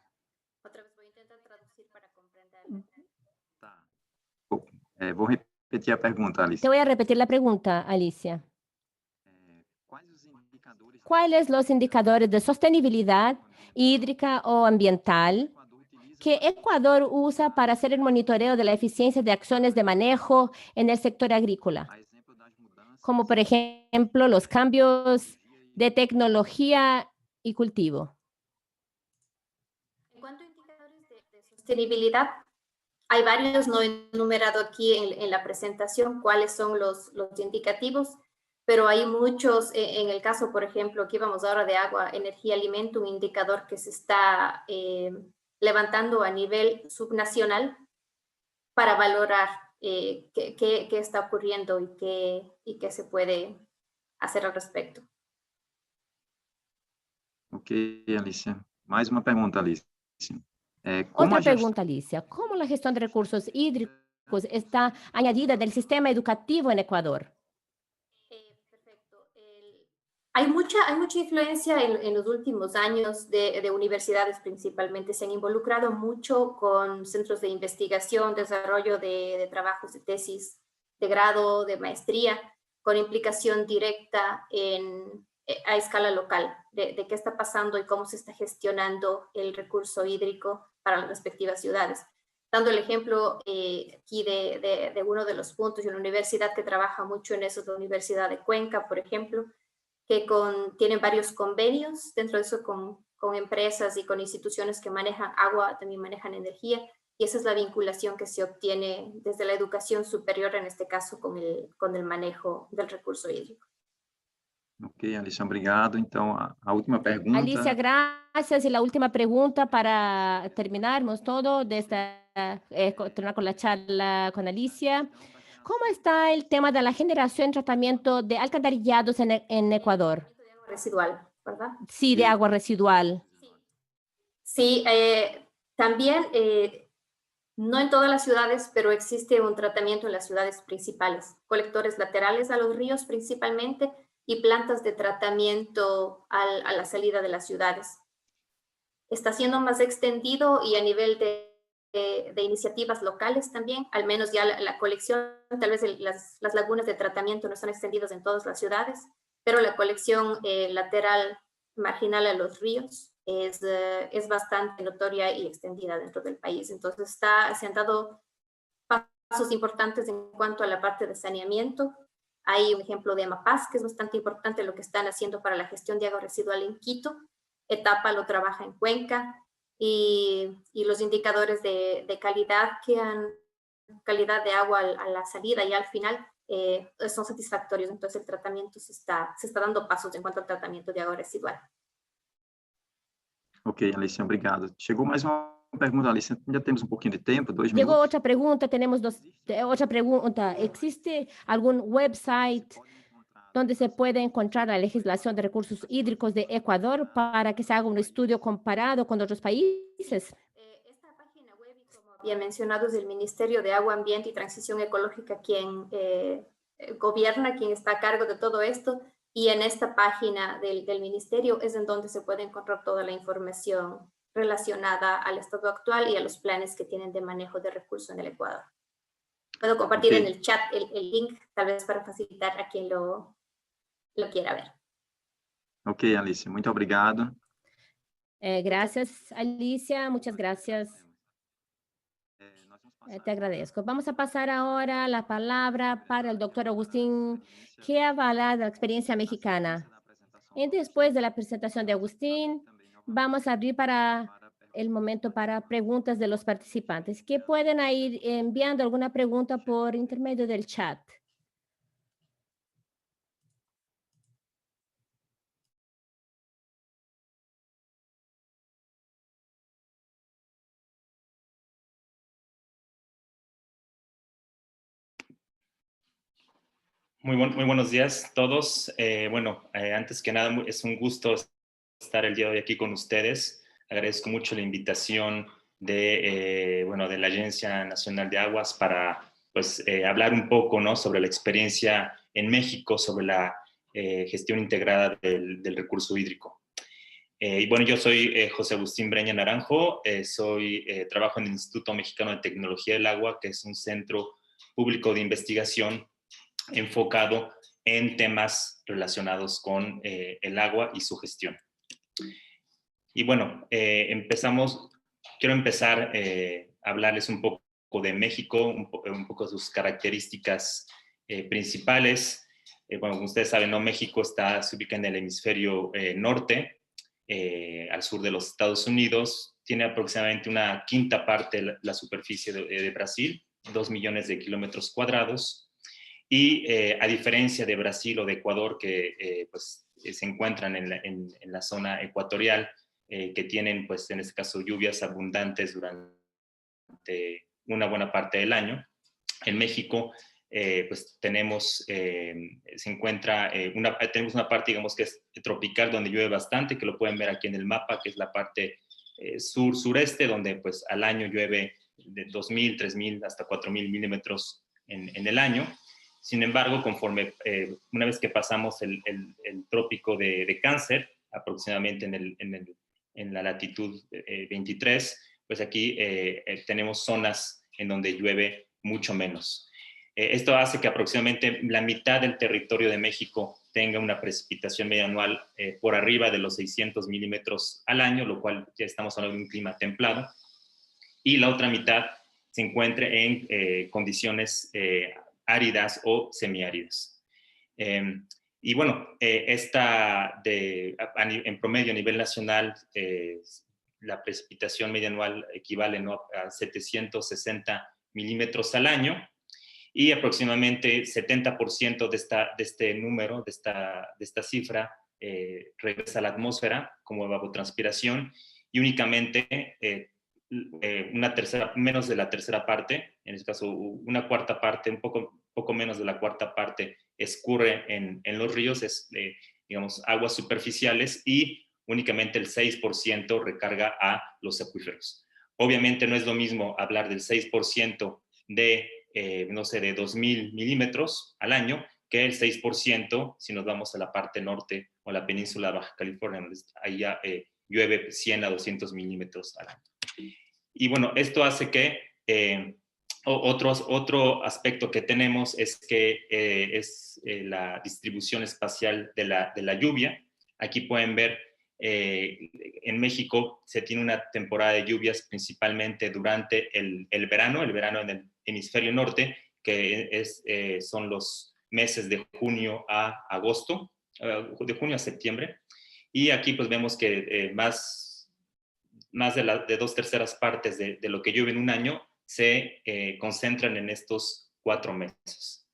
Otra vez voy a intentar traducir para comprender. Vou repetir a pergunta, Alicia. Te voy a repetir la pregunta, Alicia. ¿Cuáles los indicadores de sostenibilidad hídrica o ambiental que Ecuador usa para hacer el monitoreo de la eficiencia de acciones de manejo en el sector agrícola? Como por ejemplo los cambios de tecnología y cultivo. En cuanto a indicadores de sostenibilidad, hay varios, no he enumerado aquí en la presentación cuáles son los indicativos, pero hay muchos, en el caso, por ejemplo, aquí vamos ahora de agua, energía, alimento, un indicador que se está levantando a nivel subnacional para valorar qué está ocurriendo y qué se puede hacer al respecto. Ok, Alicia. Mais uma pergunta, Alicia. Otra pregunta, Alicia. ¿Cómo la gestión de recursos hídricos está añadida del sistema educativo en Ecuador? Perfecto. Hay mucha influencia en los últimos años de universidades principalmente. Se han involucrado mucho con centros de investigación, desarrollo de trabajos de tesis de grado, de maestría, con implicación directa a escala local, de qué está pasando y cómo se está gestionando el recurso hídrico para las respectivas ciudades. Dando el ejemplo aquí de uno de los puntos, y una universidad que trabaja mucho en eso es la Universidad de Cuenca, por ejemplo, que tienen varios convenios, dentro de eso con empresas y con instituciones que manejan agua, también manejan energía, y esa es la vinculación que se obtiene desde la educación superior, en este caso con el manejo del recurso hídrico. Ok, Alicia, obrigado. Então, a última pergunta... Alicia, gracias. Y la última pregunta para terminarmos todo, terminar con la charla con Alicia. ¿Cómo está el tema de la generación y tratamiento de alcantarillados en Ecuador? Residual, ¿verdad? Sí, de agua residual. Sí, también no en todas las ciudades, pero existe un tratamiento en las ciudades principales, colectores laterales a los ríos principalmente y plantas de tratamiento a la salida de las ciudades. Está siendo más extendido y a nivel de iniciativas locales también, al menos ya la colección, tal vez las lagunas de tratamiento no están extendidas en todas las ciudades, pero la colección lateral marginal a los ríos es bastante notoria y extendida dentro del país. Entonces se han dado pasos importantes en cuanto a la parte de saneamiento. Hay un ejemplo de Amapaz, que es bastante importante lo que están haciendo para la gestión de agua residual en Quito. Etapa lo trabaja en Cuenca, y los indicadores de calidad calidad de agua a la salida y al final son satisfactorios. Entonces el tratamiento se está dando pasos en cuanto al tratamiento de agua residual. Ok, Alicia, obrigado. Chegou mais uma pergunta, Alicia. Já temos um pouquinho de tempo, 2 Llegó minutos. otra pregunta, tenemos otra pregunta. ¿Existe algún website donde se puede encontrar la legislación de recursos hídricos de Ecuador para que se haga un estudio comparado con otros países? Esta página web, como había mencionado, es del Ministerio de Agua, Ambiente y Transición Ecológica quien gobierna, quien está a cargo de todo esto, y en esta página del ministerio es en donde se puede encontrar toda la información relacionada al estado actual y a los planes que tienen de manejo de recursos en el Ecuador. Puedo compartir en el chat el link, tal vez para facilitar a quien lo quiera ver. Ok, Alicia, muito obrigado. Gracias, Alicia, muchas gracias. Te agradezco. Vamos a pasar ahora la palabra para el doctor Agustín, que habla de la experiencia mexicana. Y después de la presentación de Agustín, vamos a abrir para el momento para preguntas de los participantes, que pueden ir enviando alguna pregunta por intermedio del chat. Muy buenos días a todos. Antes que nada, es un gusto estar el día de hoy aquí con ustedes. Agradezco mucho la invitación de la Agencia Nacional de Aguas para hablar un poco, ¿no?, sobre la experiencia en México, sobre la gestión integrada del recurso hídrico. Yo soy José Agustín Breña Naranjo, trabajo en el Instituto Mexicano de Tecnología del Agua, que es un centro público de investigación enfocado en temas relacionados con el agua y su gestión. Y quiero empezar a hablarles un poco de México, un poco de sus características principales. Como ustedes saben, ¿no?, México se ubica en el hemisferio norte, al sur de los Estados Unidos. Tiene aproximadamente una quinta parte de la superficie de Brasil, 2 millones de kilómetros cuadrados. Y a diferencia de Brasil o de Ecuador, que se encuentran en la zona ecuatorial, que tienen, en este caso, lluvias abundantes durante una buena parte del año, en México tenemos una parte, digamos, que es tropical, donde llueve bastante, que lo pueden ver aquí en el mapa, que es la parte sureste, donde al año llueve de 2.000, 3.000 hasta 4.000 milímetros en el año. Sin embargo, conforme una vez que pasamos el trópico de Cáncer, aproximadamente en la latitud 23, pues aquí tenemos zonas en donde llueve mucho menos. Esto hace que aproximadamente la mitad del territorio de México tenga una precipitación media anual por arriba de los 600 milímetros al año, lo cual ya estamos hablando de un clima templado, y la otra mitad se encuentre en condiciones áridas o semiáridas. Y bueno, en promedio a nivel nacional, la precipitación media anual equivale, ¿no?, a 760 milímetros al año, y aproximadamente 70% de este número, de esta cifra, regresa a la atmósfera como evapotranspiración, y únicamente menos de la tercera parte, en este caso una cuarta parte, un poco menos de la cuarta parte escurre en los ríos, digamos, aguas superficiales, y únicamente el 6% recarga a los acuíferos. Obviamente no es lo mismo hablar del 6% de, no sé, de 2.000 milímetros al año, que el 6% si nos vamos a la parte norte o a la península de Baja California, donde ahí ya llueve 100 a 200 milímetros al año. Y bueno, esto hace que otro aspecto que tenemos es que es la distribución espacial de la lluvia. Aquí pueden ver, en México se tiene una temporada de lluvias principalmente durante el verano en el hemisferio norte, que son los meses de junio a agosto, de junio a septiembre. Y aquí pues vemos que más de 2/3 partes de lo que llueve en un año se concentran en estos 4 meses.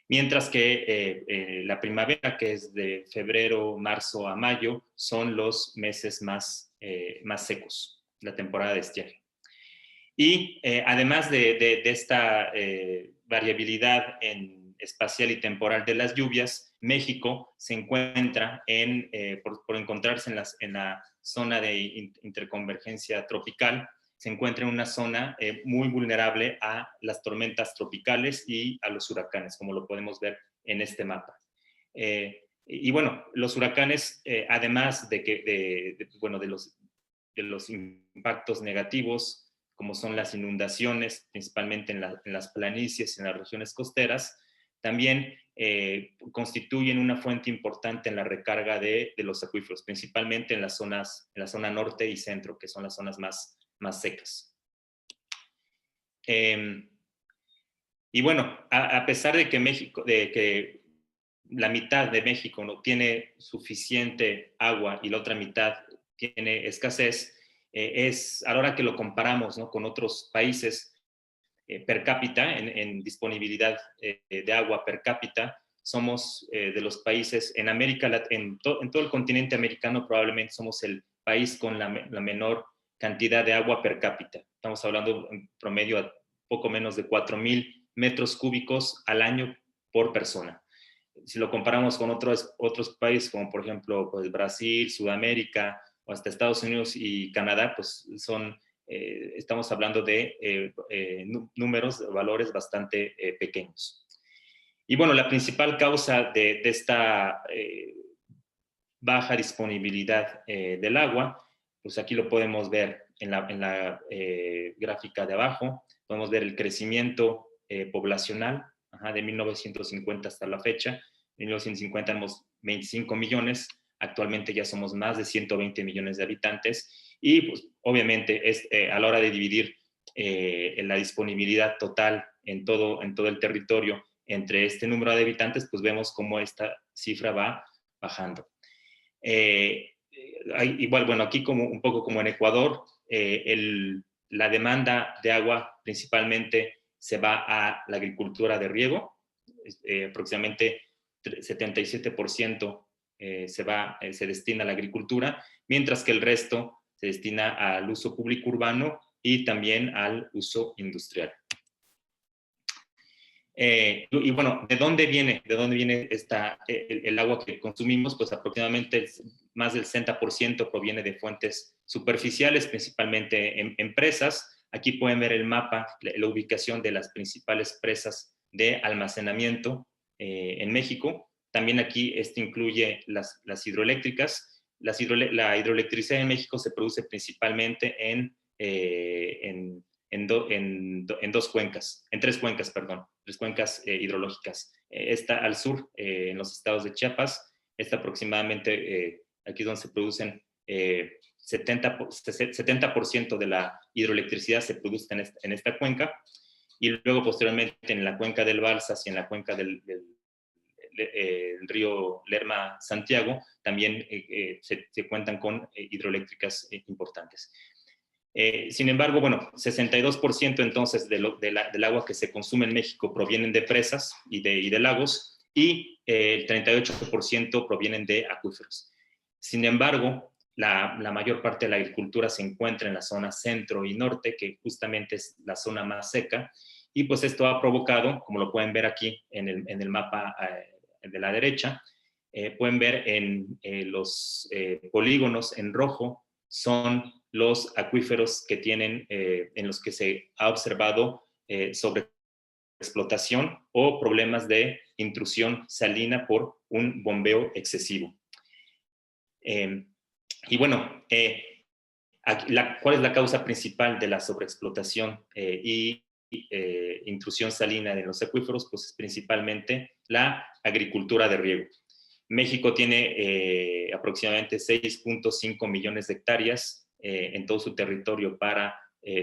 Mientras que la primavera, que es de febrero, marzo a mayo, son los meses más secos, la temporada de estiaje. Y además de esta variabilidad espacial y temporal de las lluvias, México se encuentra por encontrarse en la zona de interconvergencia tropical, se encuentra en una zona muy vulnerable a las tormentas tropicales y a los huracanes, como lo podemos ver en este mapa. Y bueno, los huracanes, además de los impactos negativos, como son las inundaciones, principalmente en las planicies, en las regiones costeras, también constituyen una fuente importante en la recarga de los acuíferos, principalmente en la zona norte y centro, que son las zonas más secas. Y bueno, a pesar de que la mitad de México no tiene suficiente agua y la otra mitad tiene escasez, a la hora que lo comparamos, ¿no?, con otros países, per cápita, en disponibilidad de agua per cápita, somos de los países en América, en todo el continente americano, probablemente somos el país con la menor cantidad de agua per cápita. Estamos hablando en promedio a poco menos de 4,000 metros cúbicos al año por persona. Si lo comparamos con otros países, como por ejemplo pues Brasil, Sudamérica, o hasta Estados Unidos y Canadá, pues estamos hablando de números, valores bastante pequeños. Y bueno, la principal causa de esta baja disponibilidad del agua, pues aquí lo podemos ver en la gráfica de abajo. Podemos ver el crecimiento poblacional de 1950 hasta la fecha. En 1950 éramos 25 millones, actualmente ya somos más de 120 millones de habitantes, y pues, obviamente a la hora de dividir la disponibilidad total en todo el territorio entre este número de habitantes, pues vemos cómo esta cifra va bajando. Igual, bueno, aquí un poco como en Ecuador, la demanda de agua principalmente se va a la agricultura de riego, aproximadamente 77% se destina a la agricultura, mientras que el resto se destina al uso público urbano y también al uso industrial. Y bueno, ¿de dónde viene el agua que consumimos? Pues aproximadamente más del 60% proviene de fuentes superficiales, principalmente en presas. Aquí pueden ver el mapa, la ubicación de las principales presas de almacenamiento en México. También aquí incluye las hidroeléctricas. La hidroelectricidad en México se produce principalmente en tres cuencas hidrológicas. Esta al sur, en los estados de Chiapas, aproximadamente, aquí es donde se producen 70% de la hidroelectricidad se produce en esta cuenca, y luego posteriormente en la cuenca del Balsas y en la cuenca del río Lerma-Santiago también se cuentan con hidroeléctricas importantes. Sin embargo, bueno, 62% entonces del agua que se consume en México provienen de presas y de lagos, y el 38% provienen de acuíferos. Sin embargo, la mayor parte de la agricultura se encuentra en la zona centro y norte, que justamente es la zona más seca, y pues esto ha provocado, como lo pueden ver aquí en el mapa de la derecha, pueden ver en los polígonos en rojo, son los acuíferos que tienen, en los que se ha observado sobreexplotación o problemas de intrusión salina por un bombeo excesivo. Y bueno, ¿cuál es la causa principal de la sobreexplotación y intrusión salina en los acuíferos? Pues es principalmente la agricultura de riego. México tiene aproximadamente 6.5 millones de hectáreas en todo su territorio para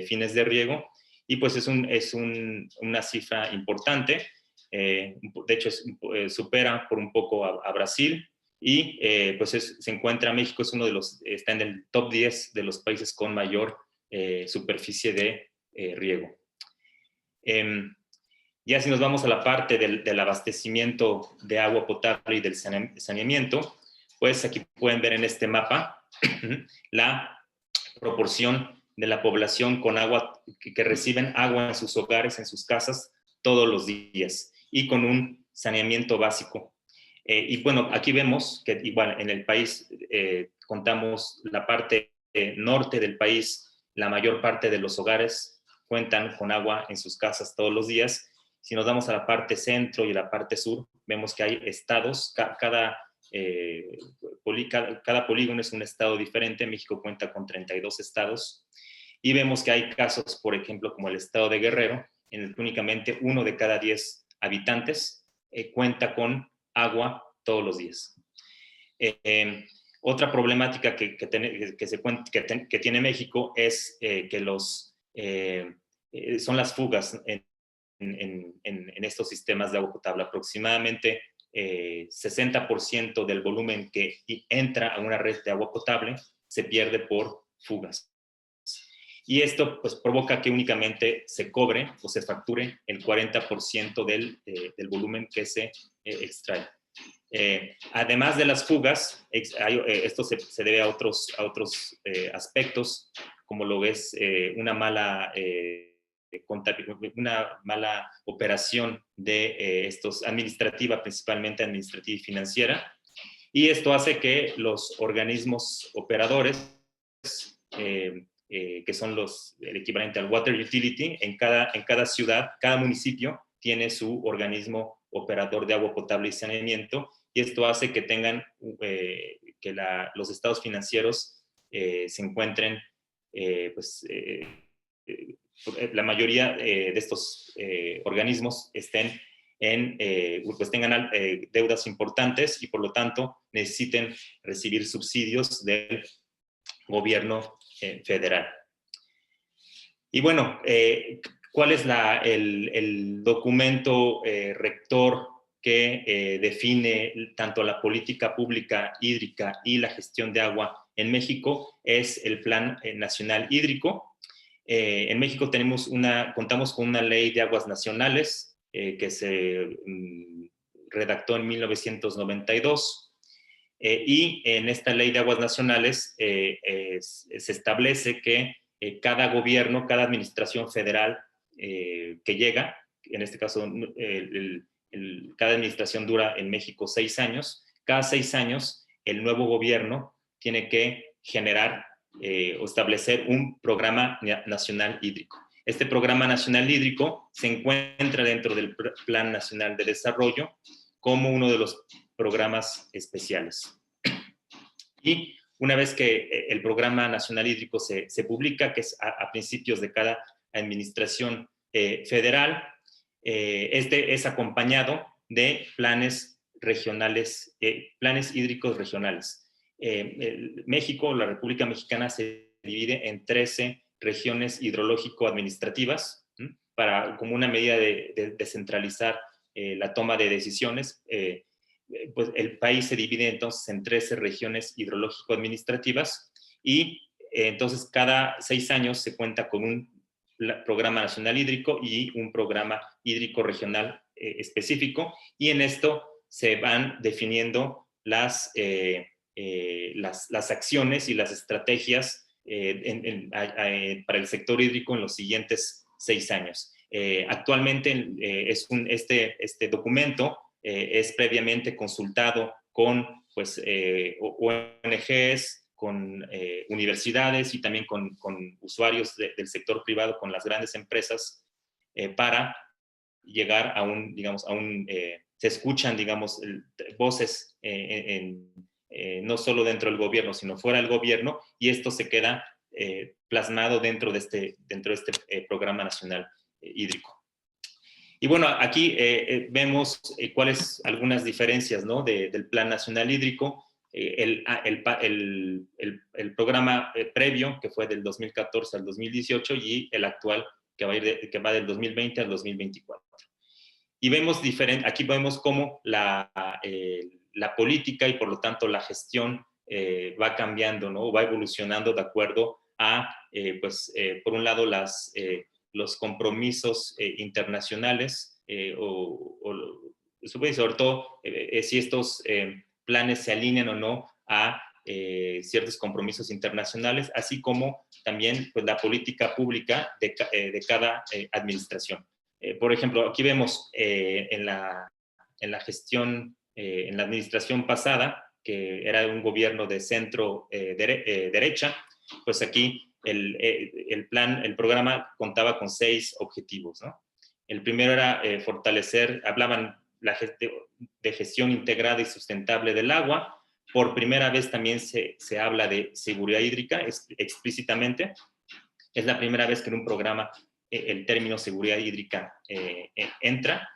fines de riego, y pues es una cifra importante. De hecho, supera por un poco a Brasil, y pues se encuentra, México es está en el top 10 de los países con mayor superficie de riego. Ya si nos vamos a la parte del abastecimiento de agua potable y del saneamiento, pues aquí pueden ver en este mapa la proporción de la población con agua, que reciben agua en sus hogares, en sus casas, todos los días, y con un saneamiento básico. Y bueno, aquí vemos que igual en el país contamos la parte norte del país, la mayor parte de los hogares cuentan con agua en sus casas todos los días. Si nos vamos a la parte centro y a la parte sur, vemos que hay estados, cada polígono es un estado diferente. México cuenta con 32 estados, y vemos que hay casos, por ejemplo, como el estado de Guerrero, en el que únicamente 1 de cada 10 habitantes cuenta con agua todos los días. Otra problemática que tiene México es que son las fugas en estos sistemas de agua potable. Aproximadamente 60% del volumen que entra a una red de agua potable se pierde por fugas. Y esto pues provoca que únicamente se cobre o se facture el 40% del volumen que se extrae. Además de las fugas, esto se debe a otros aspectos, como lo es una mala operación de administrativa, principalmente administrativa y financiera, y esto hace que los organismos operadores, que son el equivalente al water utility, en cada ciudad, cada municipio tiene su organismo operador de agua potable y saneamiento, y esto hace que tengan que los estados financieros se encuentren, la mayoría de estos organismos tengan deudas importantes, y por lo tanto necesiten recibir subsidios del gobierno federal. Y bueno, ¿cuál es el documento rector que define tanto la política pública hídrica y la gestión de agua en México? Es el Plan Nacional Hídrico. En México contamos con una ley de aguas nacionales que se redactó en 1992. Y en esta ley de aguas nacionales se establece que cada gobierno, cada administración federal que llega, en este caso cada administración dura en México 6 años, cada 6 años el nuevo gobierno tiene que generar o establecer un programa nacional hídrico. Este Programa Nacional Hídrico se encuentra dentro del Plan Nacional de Desarrollo como uno de los programas especiales. Y una vez que el Programa Nacional Hídrico se publica, que es a principios de cada administración federal, este es acompañado de planes regionales, planes hídricos regionales. México, la República Mexicana, se divide en 13 regiones hidrológico-administrativas como una medida de descentralizar la toma de decisiones. Pues el país se divide entonces en 13 regiones hidrológico-administrativas y entonces cada 6 años se cuenta con un programa nacional hídrico y un programa hídrico regional específico, y en esto se van definiendo las acciones y las estrategias para el sector hídrico en los siguientes 6 años. Actualmente este documento es previamente consultado con pues, ONGs, con universidades y también con usuarios del sector privado, con las grandes empresas, para llegar a se escuchan, digamos, voces no solo dentro del gobierno, sino fuera del gobierno, y esto se queda plasmado dentro de este Programa Nacional Hídrico. Y bueno, aquí vemos cuáles algunas diferencias, ¿no? del Plan Nacional Hídrico. El programa previo, que fue del 2014 al 2018, y el actual, que va del 2020 al 2024. Y vemos aquí vemos cómo la política y por lo tanto la gestión va cambiando, ¿no? Va evolucionando de acuerdo a, por un lado, los compromisos internacionales, sobre todo si estos planes se alinean o no a ciertos compromisos internacionales, así como también pues, la política pública de cada administración. Por ejemplo, aquí vemos en la gestión, en la administración pasada, que era un gobierno de centro derecha, pues aquí el programa contaba con 6 objetivos, ¿no? El primero era hablaban de gestión integrada y sustentable del agua. Por primera vez también se habla de seguridad hídrica explícitamente. Es la primera vez que en un programa el término seguridad hídrica entra.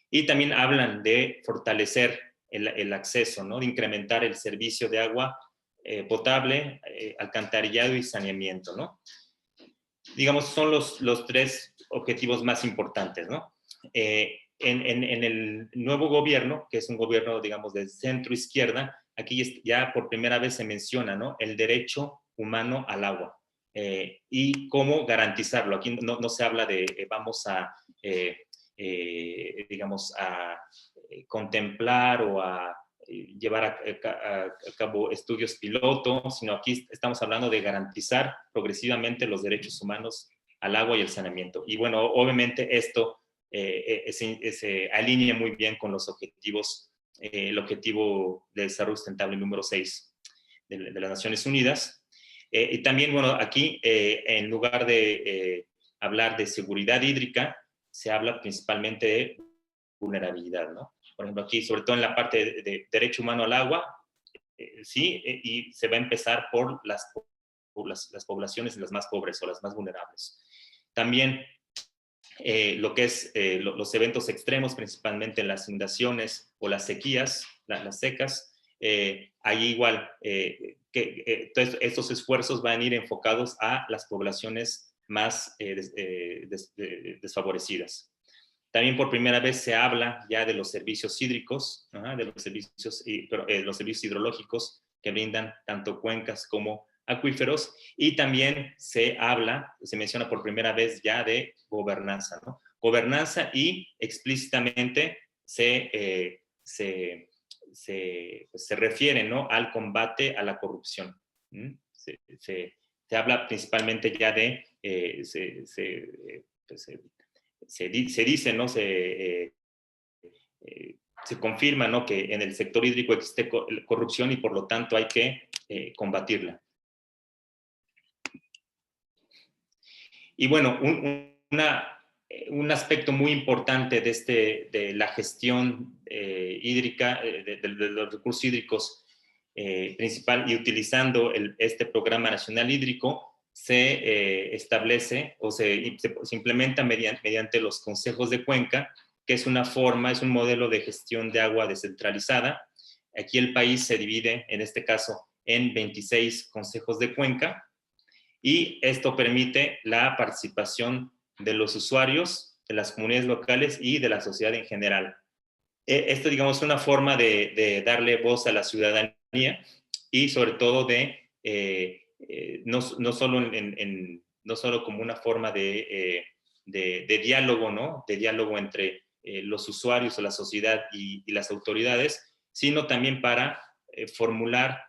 Y también hablan de fortalecer el acceso, ¿no? De incrementar el servicio de agua potable, alcantarillado y saneamiento, ¿no? Digamos, son los 3 objetivos más importantes, ¿no? En el nuevo gobierno, que es un gobierno, digamos, de centro-izquierda, aquí ya por primera vez se menciona, ¿no? El derecho humano al agua y cómo garantizarlo. Aquí no se habla de vamos a, digamos, a contemplar o a llevar a cabo estudios piloto, sino aquí estamos hablando de garantizar progresivamente los derechos humanos al agua y el saneamiento. Y bueno, obviamente esto se alinea muy bien con los objetivos, el objetivo de desarrollo sustentable número 6 de las Naciones Unidas. Y también, bueno, aquí en lugar de hablar de seguridad hídrica, se habla principalmente de vulnerabilidad, ¿no? Por ejemplo, aquí, sobre todo en la parte de derecho humano al agua, sí, y se va a empezar por las poblaciones las más pobres o las más vulnerables. También lo que es los eventos extremos, principalmente las inundaciones o las sequías, las secas, ahí igual estos esfuerzos van a ir enfocados a las poblaciones más desfavorecidas. También por primera vez se habla ya de los servicios hídricos, de los servicios hidrológicos que brindan tanto cuencas como acuíferos, y también se menciona por primera vez ya de gobernanza, ¿no? Gobernanza, y explícitamente se refiere, ¿no? Al combate a la corrupción. Se habla principalmente ya de, se dice, ¿no? Se confirma, ¿no? Que en el sector hídrico existe corrupción y por lo tanto hay que combatirla. Y bueno, un aspecto muy importante de la gestión hídrica, de los recursos hídricos principal, y utilizando este Programa Nacional Hídrico, se establece o se implementa mediante los consejos de cuenca, que es es un modelo de gestión de agua descentralizada. Aquí el país se divide, en este caso, en 26 consejos de cuenca, y esto permite la participación de los usuarios, de las comunidades locales y de la sociedad en general. Esto, digamos, es una forma de darle voz a la ciudadanía y sobre todo no solo como una forma de diálogo, ¿no? De diálogo entre los usuarios o la sociedad y las autoridades, sino también para formular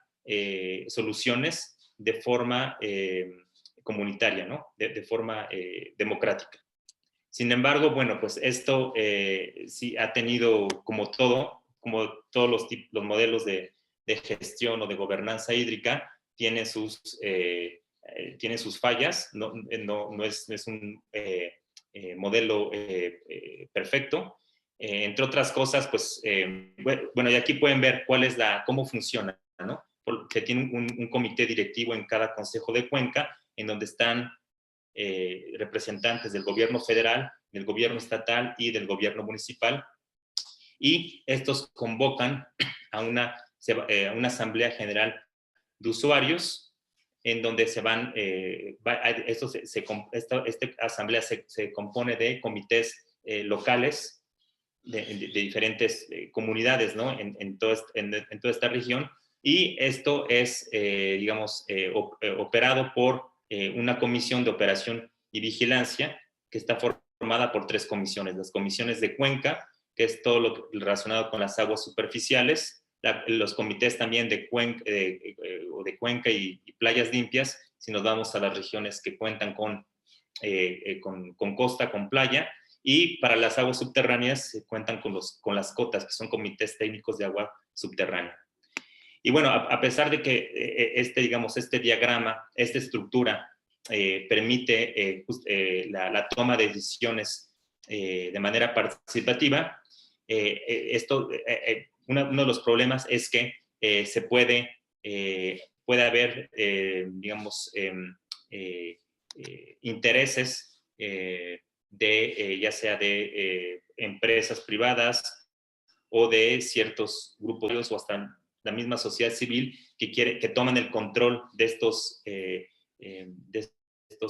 soluciones de forma comunitaria, ¿no? De forma democrática. Sin embargo, bueno, pues esto sí ha tenido, como todos los modelos de gestión o de gobernanza hídrica, tiene sus fallas, no es un modelo perfecto. Entre otras cosas, pues, bueno, y aquí pueden ver cómo funciona, ¿no? Porque tiene un comité directivo en cada consejo de cuenca, en donde están representantes del gobierno federal, del gobierno estatal y del gobierno municipal, y estos convocan a una asamblea general de usuarios, en donde esta asamblea se compone de comités locales de diferentes comunidades, ¿no? en toda esta región, y esto es, digamos, operado por una comisión de operación y vigilancia que está formada por 3 comisiones. Las comisiones de cuenca, que es todo lo relacionado con las aguas superficiales, los comités también de cuenca y playas limpias, si nos vamos a las regiones que cuentan con costa, con playa, y para las aguas subterráneas se cuentan con las cotas, que son comités técnicos de agua subterránea. Y bueno, a pesar de que este diagrama, esta estructura permite la toma de decisiones de manera participativa, uno de los problemas es que puede haber, digamos, intereses ya sea de empresas privadas o de ciertos grupos o hasta la misma sociedad civil que toman el control de estos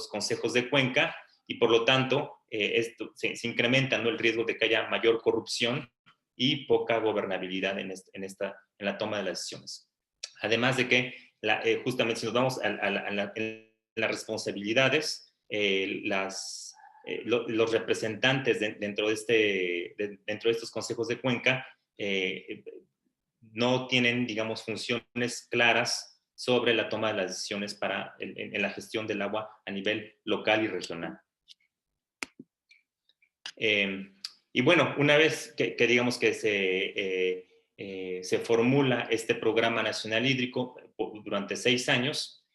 consejos de cuenca, y por lo tanto esto se incrementa, ¿no?, el riesgo de que haya mayor corrupción y poca gobernabilidad en la toma de las decisiones. Además de que justamente si nos vamos a las responsabilidades, los representantes dentro de estos consejos de cuenca no tienen, digamos, funciones claras sobre la toma de las decisiones en la gestión del agua a nivel local y regional. Y bueno, una vez que digamos que se formula este Programa Nacional Hídrico durante 6 años,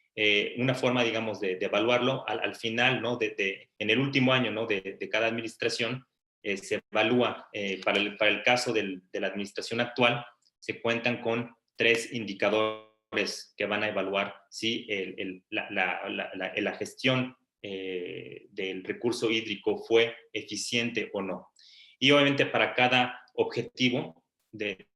una forma, digamos, de evaluarlo al final, ¿no?, en el último año, ¿no?, de cada administración, se evalúa, para el caso de la administración actual, se cuentan con 3 indicadores que van a evaluar si la gestión del recurso hídrico fue eficiente o no. Y obviamente para cada objetivo del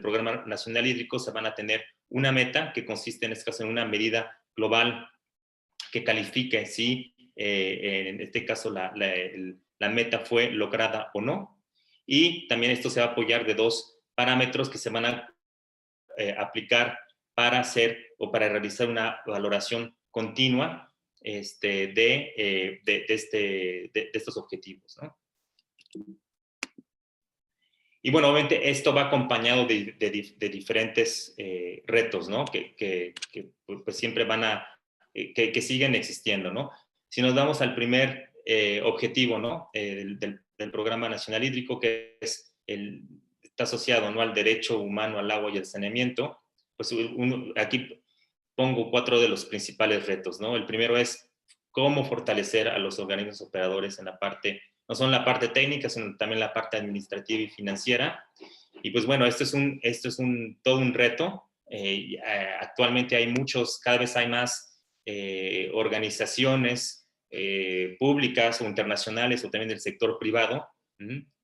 Programa Nacional Hídrico se van a tener una meta que consiste en este caso en una medida global que califique si en este caso la meta fue lograda o no. Y también esto se va a apoyar de 2 parámetros que se van a aplicar para realizar una valoración continua de estos objetivos, ¿no? Y bueno, obviamente esto va acompañado de diferentes retos, ¿no? Que pues siempre que siguen existiendo, ¿no? Si nos vamos al primer objetivo, ¿no?, del Programa Nacional Hídrico, que está asociado, ¿no?, al derecho humano al agua y al saneamiento, pues aquí pongo 4 de los principales retos, ¿no? El primero es cómo fortalecer a los organismos operadores en la parte, no solo en la parte técnica, sino también la parte administrativa y financiera. Y pues bueno, esto es todo un reto. Actualmente hay cada vez hay más organizaciones públicas o internacionales o también del sector privado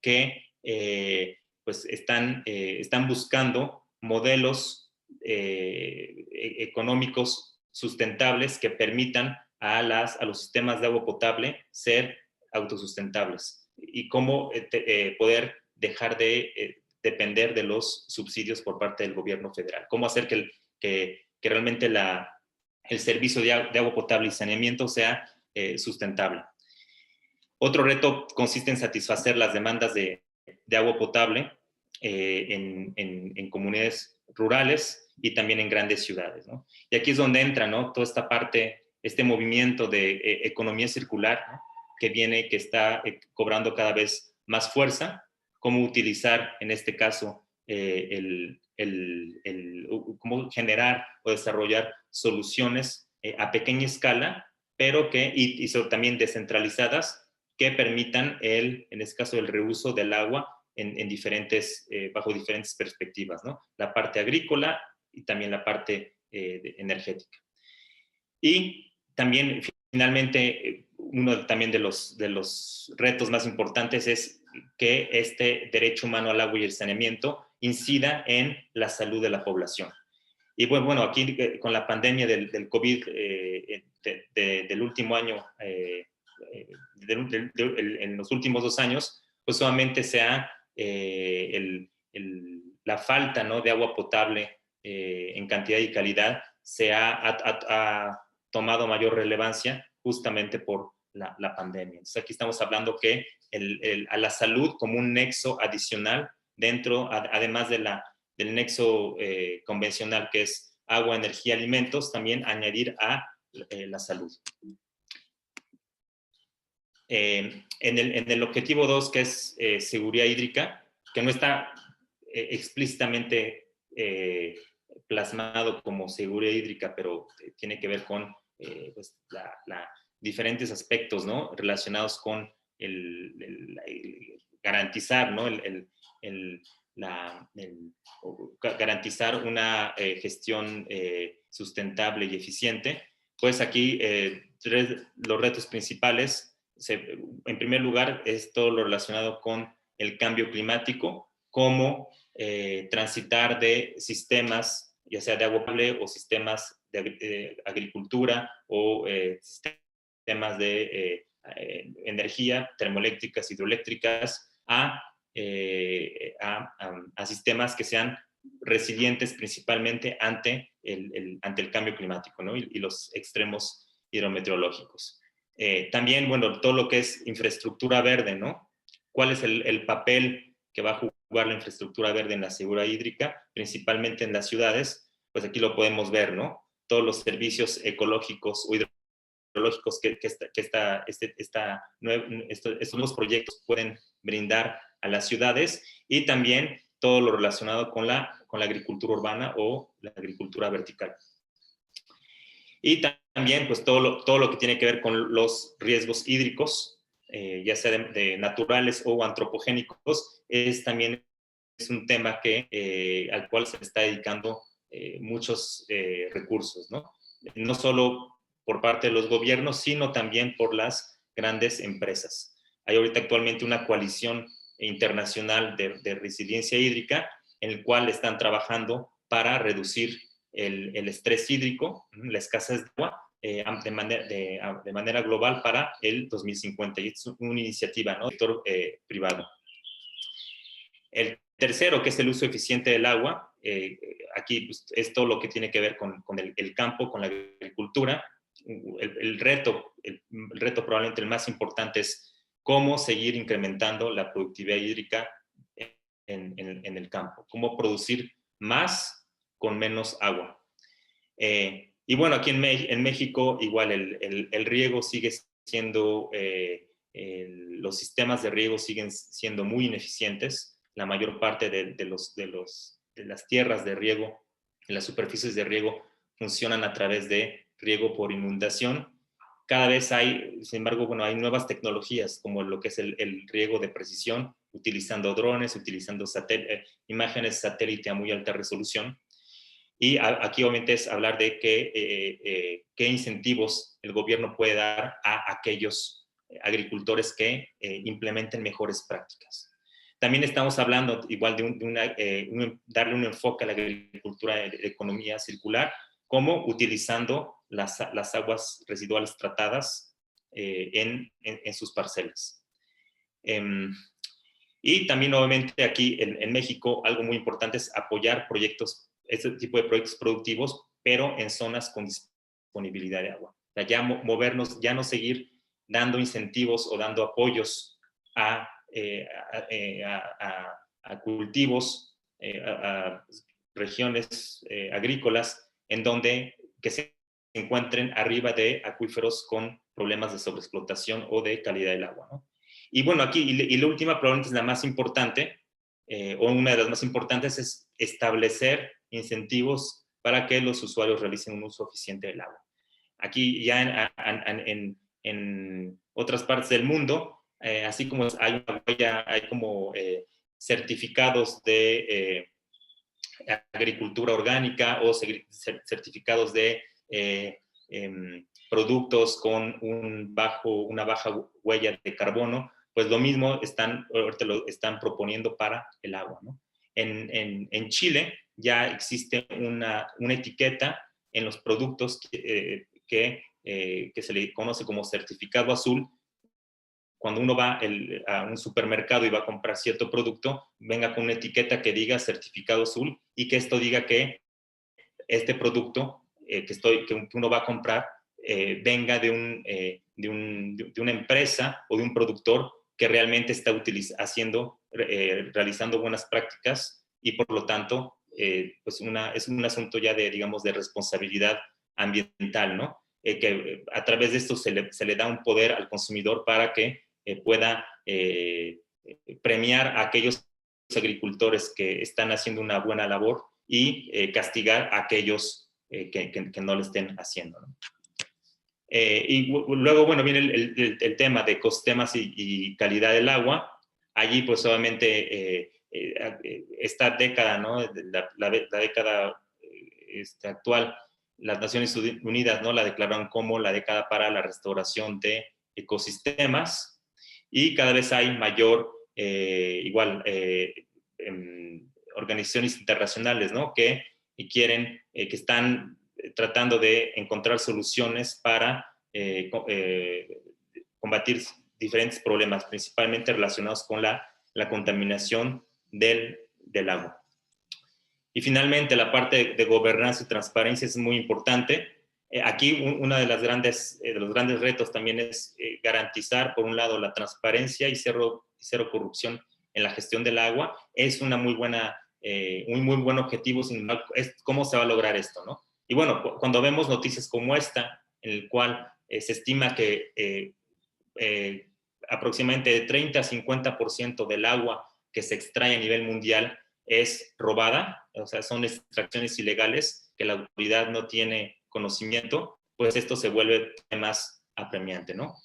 que pues están buscando modelos económicos sustentables que permitan a los sistemas de agua potable ser autosustentables y cómo poder dejar de depender de los subsidios por parte del gobierno federal. Cómo hacer que realmente el servicio de agua potable y saneamiento sea sustentable. Otro reto consiste en satisfacer las demandas de agua potable en comunidades rurales y también en grandes ciudades, ¿no? Y aquí es donde entra, ¿no?, toda esta parte, este movimiento de economía circular, ¿no?, que está cobrando cada vez más fuerza. Cómo utilizar, en este caso, cómo generar o desarrollar soluciones a pequeña escala, pero y también descentralizadas, que permitan en este caso, el reuso del agua bajo diferentes perspectivas, ¿no? La parte agrícola y también la parte energética. Y también, finalmente, uno también de los retos más importantes es que este derecho humano al agua y el saneamiento incida en la salud de la población. Y bueno, aquí con la pandemia del COVID del último año, en los últimos 2 años, pues solamente la falta, ¿no?, de agua potable en cantidad y calidad se ha tomado mayor relevancia justamente por la pandemia. Entonces aquí estamos hablando que a la salud como un nexo adicional además del nexo convencional que es agua, energía, alimentos, también añadir a la salud. En el objetivo 2, que es seguridad hídrica, que no está explícitamente plasmado como seguridad hídrica, pero tiene que ver con pues diferentes aspectos, ¿no?, relacionados con garantizar, ¿no?, garantizar una gestión sustentable y eficiente. Pues aquí los retos principales, en primer lugar, es todo lo relacionado con el cambio climático, cómo transitar de sistemas, ya sea de agua potable o sistemas de agricultura o sistemas de energía, termoeléctricas, hidroeléctricas, a sistemas que sean resilientes principalmente ante el cambio climático, ¿no?, y los extremos hidrometeorológicos. También, bueno, todo lo que es infraestructura verde, ¿no? ¿Cuál es el papel que va a jugar la infraestructura verde en la seguridad hídrica, principalmente en las ciudades? Pues aquí lo podemos ver, ¿no? Todos los servicios ecológicos o hidrológicos que estos nuevos proyectos pueden brindar a las ciudades, y también todo lo relacionado con la agricultura urbana o la agricultura vertical. Y también, pues, todo lo que tiene que ver con los riesgos hídricos, ya sea de naturales o antropogénicos, también es un tema al cual se está dedicando muchos recursos, ¿no? No solo por parte de los gobiernos, sino también por las grandes empresas. Hay ahorita actualmente una coalición internacional de resiliencia hídrica, en el cual están trabajando para reducir el estrés hídrico, la escasez de agua, de manera global para el 2050. Y es una iniciativa, ¿no?, del sector privado. El tercero, que es el uso eficiente del agua, aquí pues, es todo lo que tiene que ver con el campo, con la agricultura. El reto probablemente el más importante es cómo seguir incrementando la productividad hídrica en el campo, cómo producir más con menos agua. Y bueno, aquí en México igual el riego sigue siendo, los sistemas de riego siguen siendo muy ineficientes. La mayor parte de las tierras de riego, de las superficies de riego, funcionan a través de riego por inundación, cada vez hay, sin embargo, bueno, hay nuevas tecnologías como lo que es el riego de precisión, utilizando drones, utilizando imágenes satélite a muy alta resolución. Y aquí obviamente es hablar de qué incentivos el gobierno puede dar a aquellos agricultores que implementen mejores prácticas. También estamos hablando igual de darle un enfoque a la agricultura de economía circular, como utilizando las aguas residuales tratadas en sus parcelas. Y también obviamente aquí en México algo muy importante es apoyar proyectos, este tipo de proyectos productivos, pero en zonas con disponibilidad de agua. O sea, ya movernos, ya no seguir dando incentivos o dando apoyos a cultivos, a regiones agrícolas en donde que se encuentren arriba de acuíferos con problemas de sobreexplotación o de calidad del agua, ¿no? Y bueno, aquí, y la última probablemente es la más importante, o una de las más importantes, es establecer incentivos para que los usuarios realicen un uso eficiente del agua. Aquí ya en otras partes del mundo, así como hay una huella, hay como certificados de agricultura orgánica o certificados de productos con una baja huella de carbono, pues lo mismo ahorita lo están proponiendo para el agua, ¿no? En Chile ya existe una etiqueta en los productos que se le conoce como certificado azul. Cuando uno va a un supermercado y va a comprar cierto producto, venga con una etiqueta que diga certificado azul y que esto diga que este producto que uno va a comprar venga de una empresa o de un productor que realmente está realizando buenas prácticas y por lo tanto pues es un asunto ya digamos, de responsabilidad ambiental, ¿no? Que a través de esto se le da un poder al consumidor para que pueda premiar a aquellos agricultores que están haciendo una buena labor y castigar a aquellos que no lo estén haciendo, ¿no? Y luego, bueno, viene el tema de ecosistemas y calidad del agua. Allí, pues, obviamente, esta década, ¿no? La década actual, las Naciones Unidas, ¿no? La declararon como la década para la restauración de ecosistemas y cada vez hay mayor, organizaciones internacionales, ¿no? Que quieren, que están tratando de encontrar soluciones para combatir diferentes problemas, principalmente relacionados con la contaminación del agua. Y finalmente, la parte de gobernanza y transparencia es muy importante. Aquí uno de los grandes retos también es garantizar, por un lado, la transparencia y cero corrupción en la gestión del agua. Es un muy buen objetivo, sin embargo, ¿cómo se va a lograr esto, no? Y bueno, cuando vemos noticias como esta, en el cual se estima que aproximadamente de 30 a 50% del agua que se extrae a nivel mundial es robada, o sea, son extracciones ilegales que la autoridad no tiene conocimiento, pues esto se vuelve más apremiante, ¿no?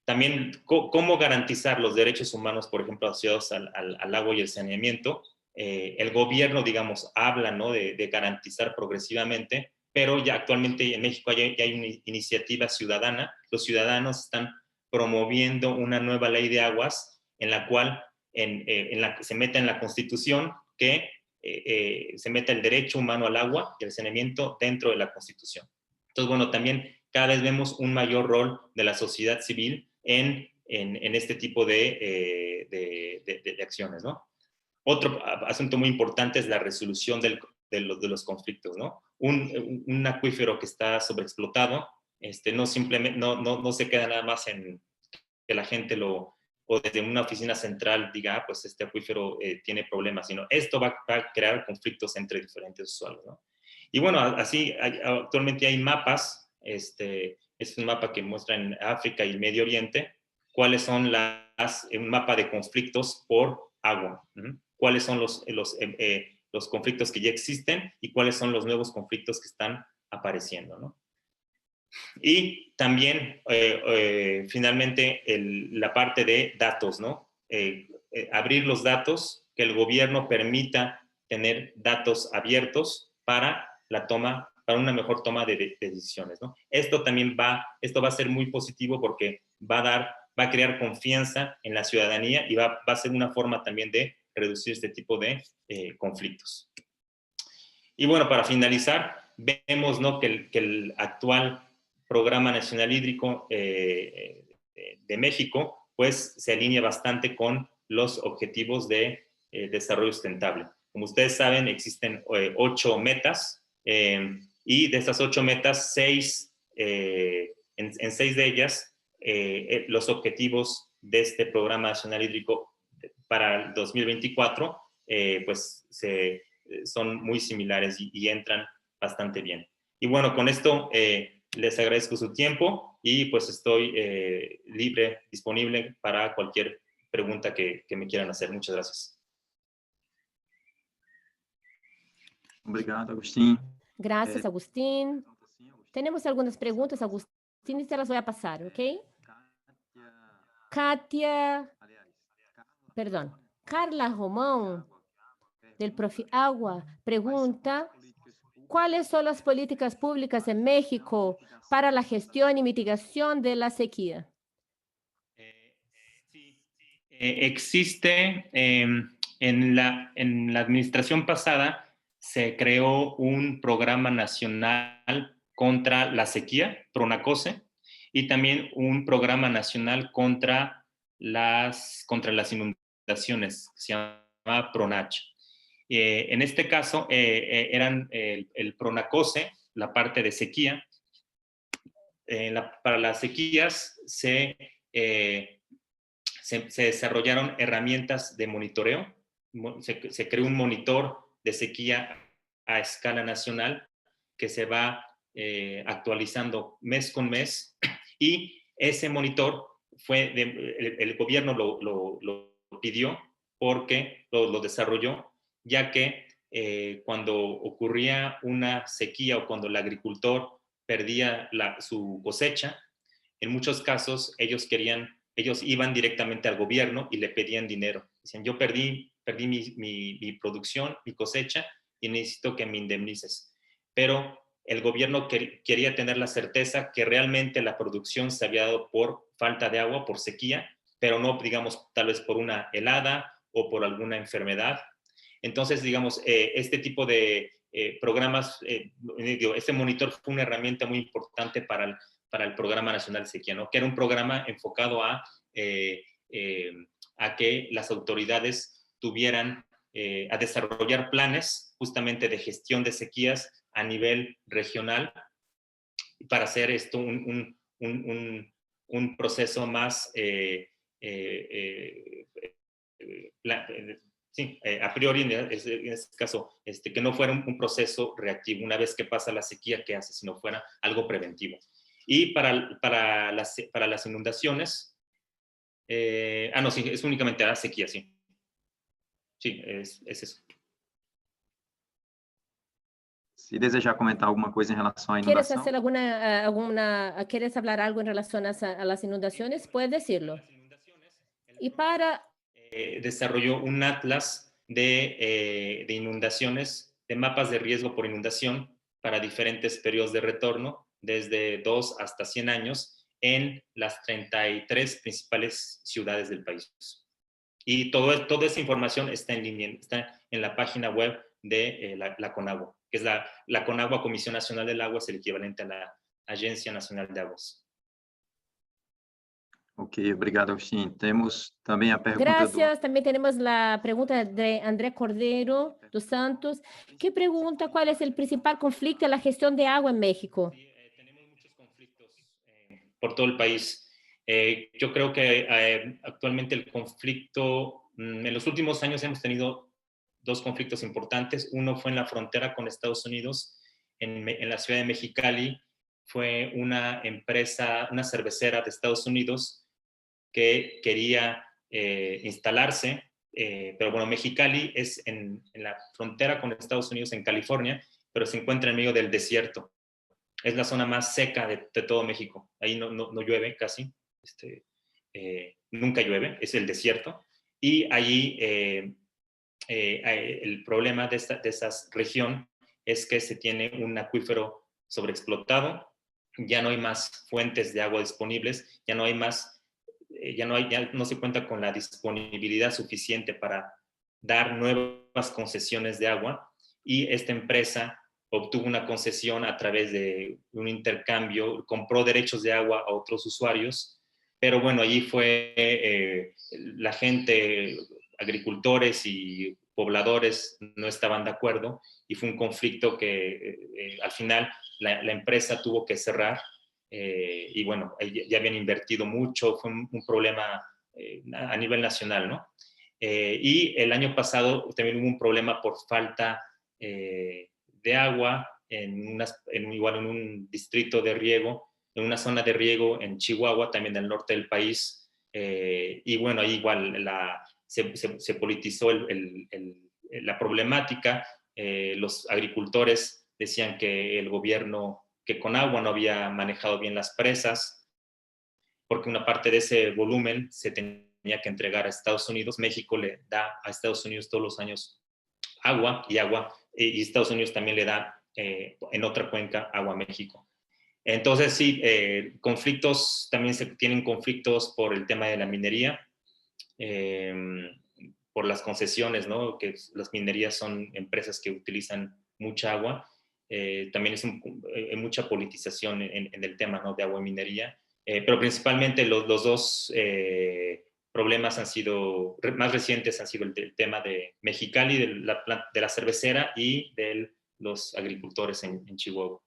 También, ¿cómo garantizar los derechos humanos, por ejemplo, asociados al agua y el saneamiento? El gobierno, digamos, habla, ¿no? de garantizar progresivamente, pero ya actualmente en México ya hay una iniciativa ciudadana. Los ciudadanos están promoviendo una nueva ley de aguas en la cual se meta en la Constitución que se meta el derecho humano al agua y al saneamiento dentro de la Constitución. Entonces, bueno, también cada vez vemos un mayor rol de la sociedad civil en este tipo de acciones, ¿no? Otro asunto muy importante es la resolución de los conflictos, ¿no? Un acuífero que está sobreexplotado, no se queda nada más en que la gente o desde una oficina central diga, pues este acuífero tiene problemas, sino esto va a crear conflictos entre diferentes usuarios, ¿no? Y bueno, así actualmente hay mapas, es un mapa que muestra en África y Medio Oriente cuáles son un mapa de conflictos por agua, cuáles son los conflictos que ya existen y cuáles son los nuevos conflictos que están apareciendo, ¿no? Y también, finalmente, la parte de datos, ¿no? Abrir los datos, que el gobierno permita tener datos abiertos para para una mejor toma de decisiones, ¿no? Esto va a ser muy positivo porque va a crear confianza en la ciudadanía y va a ser una forma también de reducir este tipo de conflictos. Y bueno, para finalizar, vemos, ¿no?, que el actual Programa Nacional Hídrico de México, pues se alinea bastante con los objetivos de desarrollo sustentable. Como ustedes saben, existen 8 metas y de estas 8 metas, 6, en 6 de ellas, los objetivos de este Programa Nacional Hídrico para el 2024, pues son muy similares y entran bastante bien. Y bueno, con esto les agradezco su tiempo y pues estoy disponible para cualquier pregunta que me quieran hacer. Muchas gracias. Obrigado, Agustín. Gracias, Agustín. Tenemos algunas preguntas, Agustín, y se las voy a pasar, ¿ok? Carla Romão, del Profiagua, pregunta: ¿cuáles son las políticas públicas en México para la gestión y mitigación de la sequía? Existe, en la administración pasada se creó un programa nacional contra la sequía, Pronacose, y también un programa nacional contra las inundaciones, que se llama Pronach. En este caso, eran el Pronacose, la parte de sequía. Para las sequías se desarrollaron herramientas de monitoreo. Se creó un monitor de sequía a escala nacional que se va actualizando mes con mes, y ese monitor el gobierno lo pidió porque lo desarrolló, ya que cuando ocurría una sequía o cuando el agricultor perdía su cosecha, en muchos casos ellos iban directamente al gobierno y le pedían dinero. Decían: yo perdí mi producción, mi cosecha, y necesito que me indemnices. Pero el gobierno quería tener la certeza que realmente la producción se había dado por falta de agua, por sequía, pero no, digamos, tal vez por una helada o por alguna enfermedad. Entonces, digamos, este tipo de programas, este monitor fue una herramienta muy importante para el Programa Nacional de Sequía, ¿no? Que era un programa enfocado a que las autoridades tuvieran, a desarrollar planes justamente de gestión de sequías a nivel regional, para hacer esto un proceso más a priori, en este caso, que no fuera un proceso reactivo una vez que pasa la sequía, ¿qué hace? Sino fuera algo preventivo. Y para las inundaciones, no, sí, es únicamente la sequía, sí. Sí, es eso. Se desejar comentar alguma coisa em relação à ¿Quieres inundação. ¿Quieres hablar algo en relación a las inundaciones? Puedes decirlo. Y para desarrolló un atlas de inundaciones, de mapas de riesgo por inundación para diferentes periodos de retorno, desde 2 hasta 100 años, en las 33 principales ciudades del país. Y toda esa información está en línea, está en la página web de la CONAGUA, que es la CONAGUA, Comisión Nacional del Agua, es el equivalente a la Agencia Nacional de Aguas. Ok, obrigado, Agustín. Temos também a pergunta Gracias. También tenemos la pregunta de André Cordero dos Santos, que pregunta: ¿cuál es el principal conflicto en la gestión de agua en México? Sí, tenemos muchos conflictos por todo el país. Yo creo que actualmente el conflicto, en los últimos años hemos tenido 2 conflictos importantes. Uno fue en la frontera con Estados Unidos, en la ciudad de Mexicali. Fue una empresa, una cervecera de Estados Unidos que quería instalarse, pero bueno, Mexicali es en la frontera con Estados Unidos, en California, pero se encuentra en medio del desierto. es la zona más seca de todo México. Ahí no llueve casi, nunca llueve, es el desierto. Y allí el problema de esa región es que se tiene un acuífero sobreexplotado, ya no hay más fuentes de agua disponibles, ya no se cuenta con la disponibilidad suficiente para dar nuevas concesiones de agua, y esta empresa obtuvo una concesión a través de un intercambio, compró derechos de agua a otros usuarios, pero bueno, allí fue la gente, agricultores y pobladores no estaban de acuerdo, y fue un conflicto que al final la empresa tuvo que cerrar, y bueno, ya habían invertido mucho, fue un problema a nivel nacional, ¿no? Y el año pasado también hubo un problema por falta de agua igual en un distrito de riego, en una zona de riego en Chihuahua, también del norte del país, y bueno, ahí igual se politizó la problemática. Los agricultores decían que el gobierno, que con agua no había manejado bien las presas, porque una parte de ese volumen se tenía que entregar a Estados Unidos. México le da a Estados Unidos todos los años agua, y Estados Unidos también le da en otra cuenca agua a México. Entonces sí, conflictos, también se tienen conflictos por el tema de la minería, por las concesiones, ¿no? Que las minerías son empresas que utilizan mucha agua. También hay mucha politización en el tema, ¿no? De agua y minería, pero principalmente los dos problemas más recientes han sido el tema de Mexicali, de la cervecera, y de los agricultores en Chihuahua.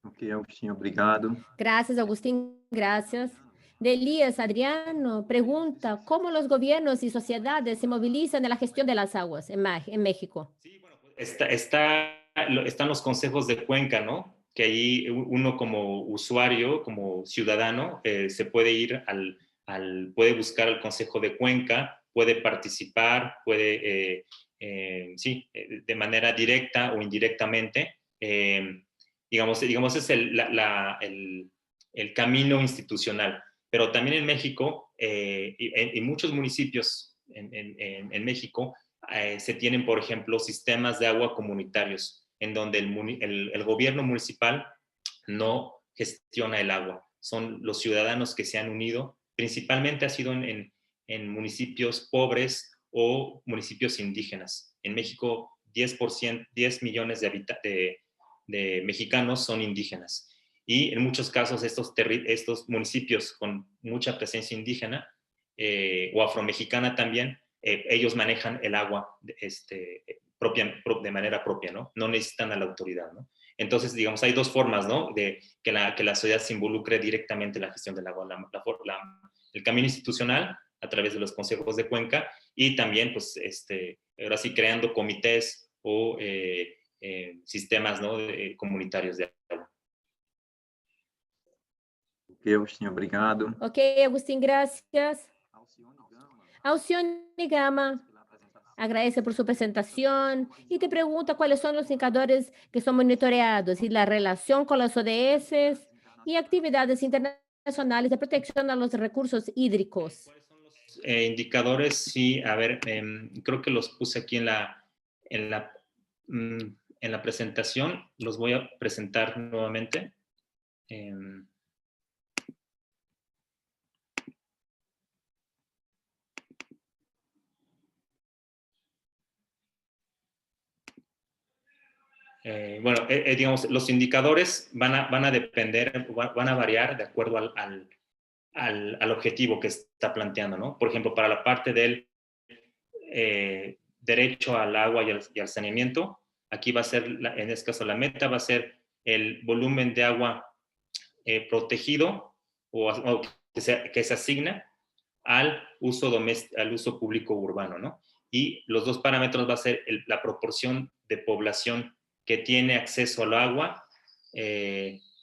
Ok, Agustín, obrigado. Gracias, Agustín, gracias. De Elías Adriano pregunta, ¿cómo los gobiernos y sociedades se movilizan en la gestión de las aguas en México? Sí, bueno, pues están los consejos de cuenca, ¿no? Que ahí uno como usuario, como ciudadano, se puede ir puede buscar al consejo de cuenca, puede participar, puede, sí, de manera directa o indirectamente. Digamos es el camino institucional. Pero también en México, en muchos municipios en México, se tienen, por ejemplo, sistemas de agua comunitarios, en donde el gobierno municipal no gestiona el agua. Son los ciudadanos que se han unido, principalmente ha sido en municipios pobres o municipios indígenas. En México, 10 millones de mexicanos son indígenas. Y en muchos casos estos municipios con mucha presencia indígena o afromexicana también, ellos manejan el agua de manera propia, ¿no? No necesitan a la autoridad, ¿no? Entonces, digamos, hay dos formas, ¿no? De que la sociedad se involucre directamente en la gestión del agua. El camino institucional, a través de los consejos de cuenca, y también, pues, ahora sí, creando comités o sistemas, ¿no? Comunitarios de agua. Ok, Agustín, obrigado. Ok, Agustín, gracias. Alcione Gama agradece por su presentación y te pregunta cuáles son los indicadores que son monitoreados y la relación con las ODS y actividades internacionales de protección a los recursos hídricos. ¿Cuáles son los indicadores? Sí, a ver, creo que los puse aquí en la presentación. Los voy a presentar nuevamente. Bueno, digamos, los indicadores van a depender, van a variar de acuerdo al objetivo que está planteando, ¿no? Por ejemplo, para la parte del derecho al agua y al saneamiento, aquí va a ser, en este caso, la meta va a ser el volumen de agua protegido o que se asigna al uso público urbano, ¿no? Y los dos parámetros va a ser la proporción de población que tiene acceso al agua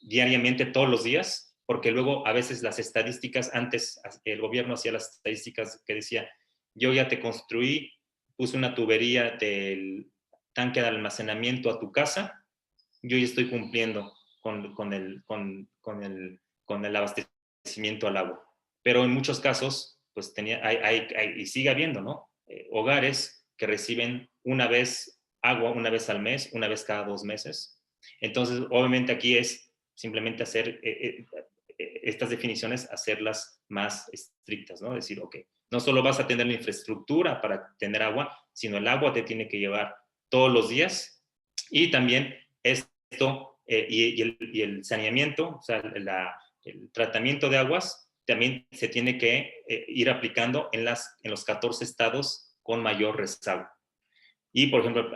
diariamente, todos los días, porque luego a veces las estadísticas, antes el gobierno hacía las estadísticas que decía, yo ya te construí, puse una tubería del tanque de almacenamiento a tu casa, yo ya estoy cumpliendo con el abastecimiento al agua. Pero en muchos casos, pues y sigue habiendo, ¿no? Hogares que reciben agua una vez al mes, una vez cada 2 meses. Entonces, obviamente aquí es simplemente hacer estas definiciones, hacerlas más estrictas, ¿no? Decir, ok, no solo vas a tener la infraestructura para tener agua, sino el agua te tiene que llevar todos los días, y también esto y el saneamiento, o sea, el tratamiento de aguas también se tiene que ir aplicando en los 14 estados con mayor rezago. Y, por ejemplo,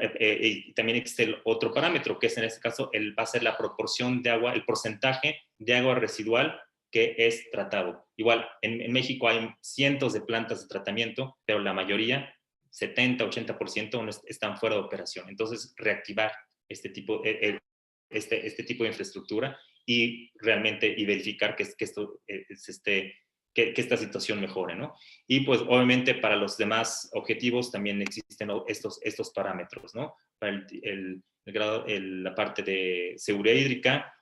también existe el otro parámetro, que es en este caso va a ser la proporción de agua, el porcentaje de agua residual que es tratado. Igual, en México hay cientos de plantas de tratamiento, pero la mayoría, 70-80%, están fuera de operación. Entonces, reactivar este tipo de infraestructura y realmente verificar que esta situación mejore, ¿no? Y pues obviamente para los demás objetivos también existen estos parámetros, ¿no? Para la parte de seguridad hídrica,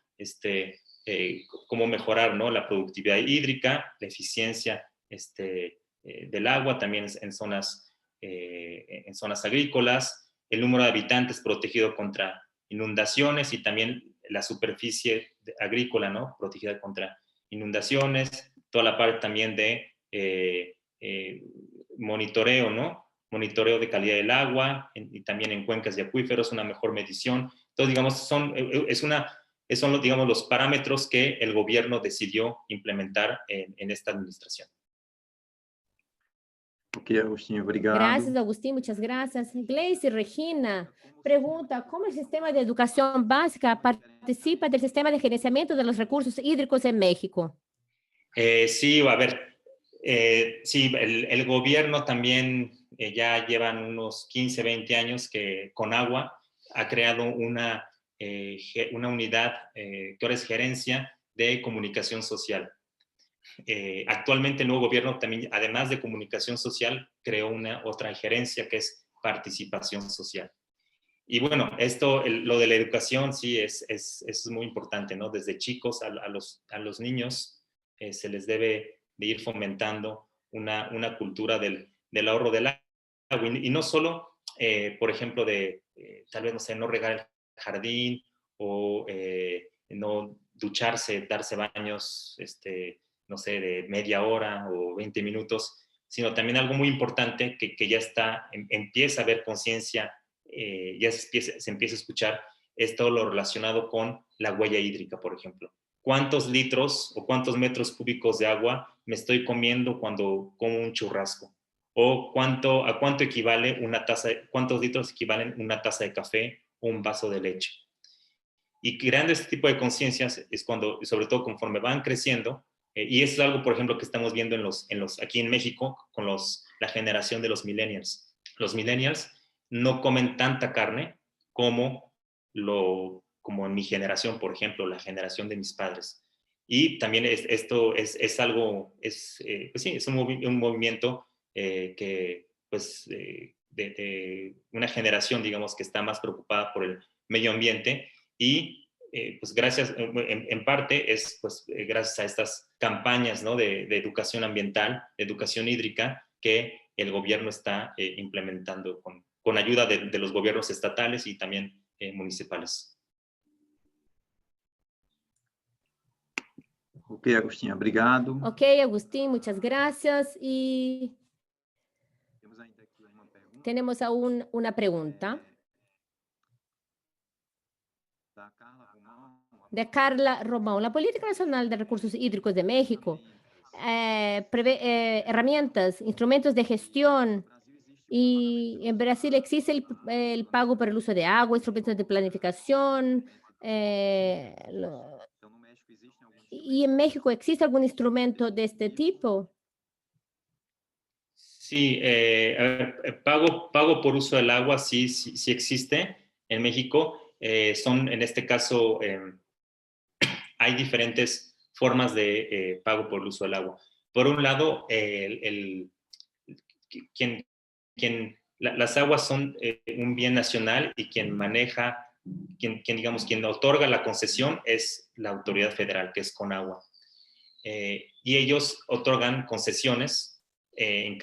cómo mejorar, ¿no? La productividad hídrica, la eficiencia del agua también en zonas agrícolas, el número de habitantes protegido contra inundaciones y también la superficie agrícola, ¿no? Protegida contra inundaciones, toda la parte también de monitoreo, ¿no? Monitoreo de calidad del agua y también en cuencas y acuíferos, una mejor medición. Entonces, digamos, son digamos, los parámetros que el gobierno decidió implementar en esta administración. Ok, Agustín, obrigado. Gracias, Agustín, muchas gracias. Gleice Regina pregunta, ¿cómo el sistema de educación básica participa del sistema de gerenciamiento de los recursos hídricos en México? Sí, a ver, sí, el gobierno también ya llevan unos 15, 20 años que Conagua ha creado una unidad que ahora es gerencia de comunicación social. Actualmente el nuevo gobierno también, además de comunicación social, creó otra gerencia que es participación social. Y bueno, lo de la educación sí es muy importante, ¿no? Desde chicos a los niños se les debe de ir fomentando una cultura del ahorro del agua. Y no solo, por ejemplo, tal vez, no sé, no regar el jardín o no ducharse, darse baños, no sé, de media hora o 20 minutos, sino también algo muy importante que ya empieza a haber conciencia, ya se empieza a escuchar, es todo lo relacionado con la huella hídrica, por ejemplo. ¿Cuántos litros o cuántos metros cúbicos de agua me estoy comiendo cuando como un churrasco? ¿O a cuánto equivale cuántos litros equivalen una taza de café o un vaso de leche? Y creando este tipo de conciencias es cuando, sobre todo conforme van creciendo, y eso es algo, por ejemplo, que estamos viendo aquí en México con la generación de los millennials. Los millennials no comen tanta carne como en mi generación, por ejemplo, la generación de mis padres. Y también esto es algo, pues sí, es un movimiento que, pues, de una generación, digamos, que está más preocupada por el medio ambiente. Y pues gracias, en parte es pues gracias a estas campañas, ¿no? de educación ambiental, de educación hídrica, que el gobierno está implementando con ayuda de los gobiernos estatales y también municipales. Ok, Agustín, obrigado. Ok, Agustín, muchas gracias. Y tenemos aún una pregunta de Carla Román. La Política Nacional de Recursos Hídricos de México prevé herramientas, instrumentos de gestión, y en Brasil existe el pago por el uso de agua, instrumentos de planificación. ¿Y en México existe algún instrumento de este tipo? Sí, a ver, pago por uso del agua sí existe en México. En este caso, hay diferentes formas de pago por el uso del agua. Por un lado, las aguas son un bien nacional y quien maneja quien otorga la concesión es la autoridad federal, que es Conagua. Y ellos otorgan concesiones en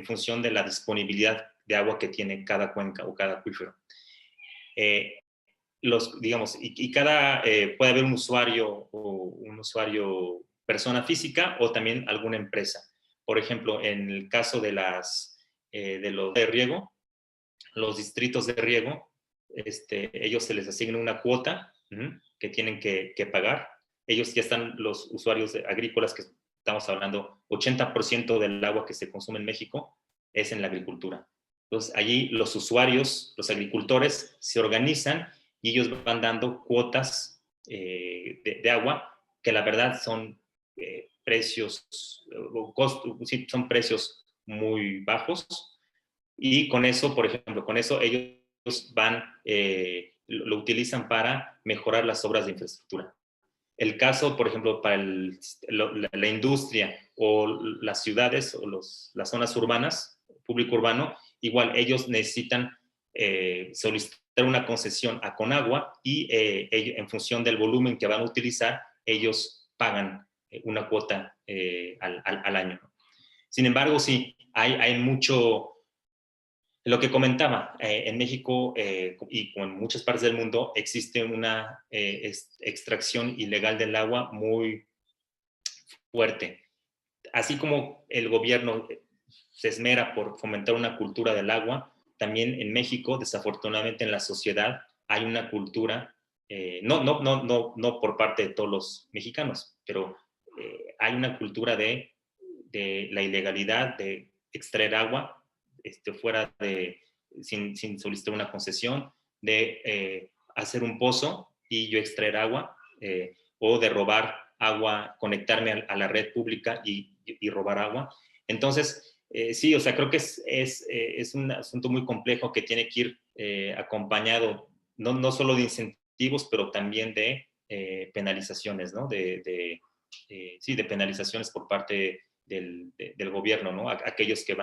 función de la disponibilidad de agua que tiene cada cuenca o cada acuífero. Puede haber un usuario persona física o también alguna empresa. Por ejemplo, en el caso de los de riego, los distritos de riego, ellos se les asigna una cuota que tienen que pagar. Ellos ya están, los usuarios agrícolas, que estamos hablando, 80% del agua que se consume en México es en la agricultura. Entonces, allí los usuarios, los agricultores, se organizan y ellos van dando cuotas de agua, que la verdad son precios, sí, son precios muy bajos. Y con eso, por ejemplo, ellos lo utilizan para mejorar las obras de infraestructura. El caso, por ejemplo, para la industria o las ciudades o las zonas urbanas, público urbano, igual ellos necesitan solicitar una concesión a Conagua y en función del volumen que van a utilizar, ellos pagan una cuota al año. Sin embargo, sí, hay mucho. Lo que comentaba, en México y en muchas partes del mundo existe una extracción ilegal del agua muy fuerte. Así como el gobierno se esmera por fomentar una cultura del agua, también en México, desafortunadamente en la sociedad, hay una cultura, no por parte de todos los mexicanos, pero hay una cultura de la ilegalidad de extraer agua sin solicitar una concesión, de hacer un pozo y yo extraer agua, o de robar agua, conectarme a la red pública y robar agua. Entonces, sí, o sea, creo que es un asunto muy complejo que tiene que ir acompañado no solo de incentivos, pero también de penalizaciones, ¿no? Sí, de penalizaciones por parte del gobierno, ¿no? Aquellos que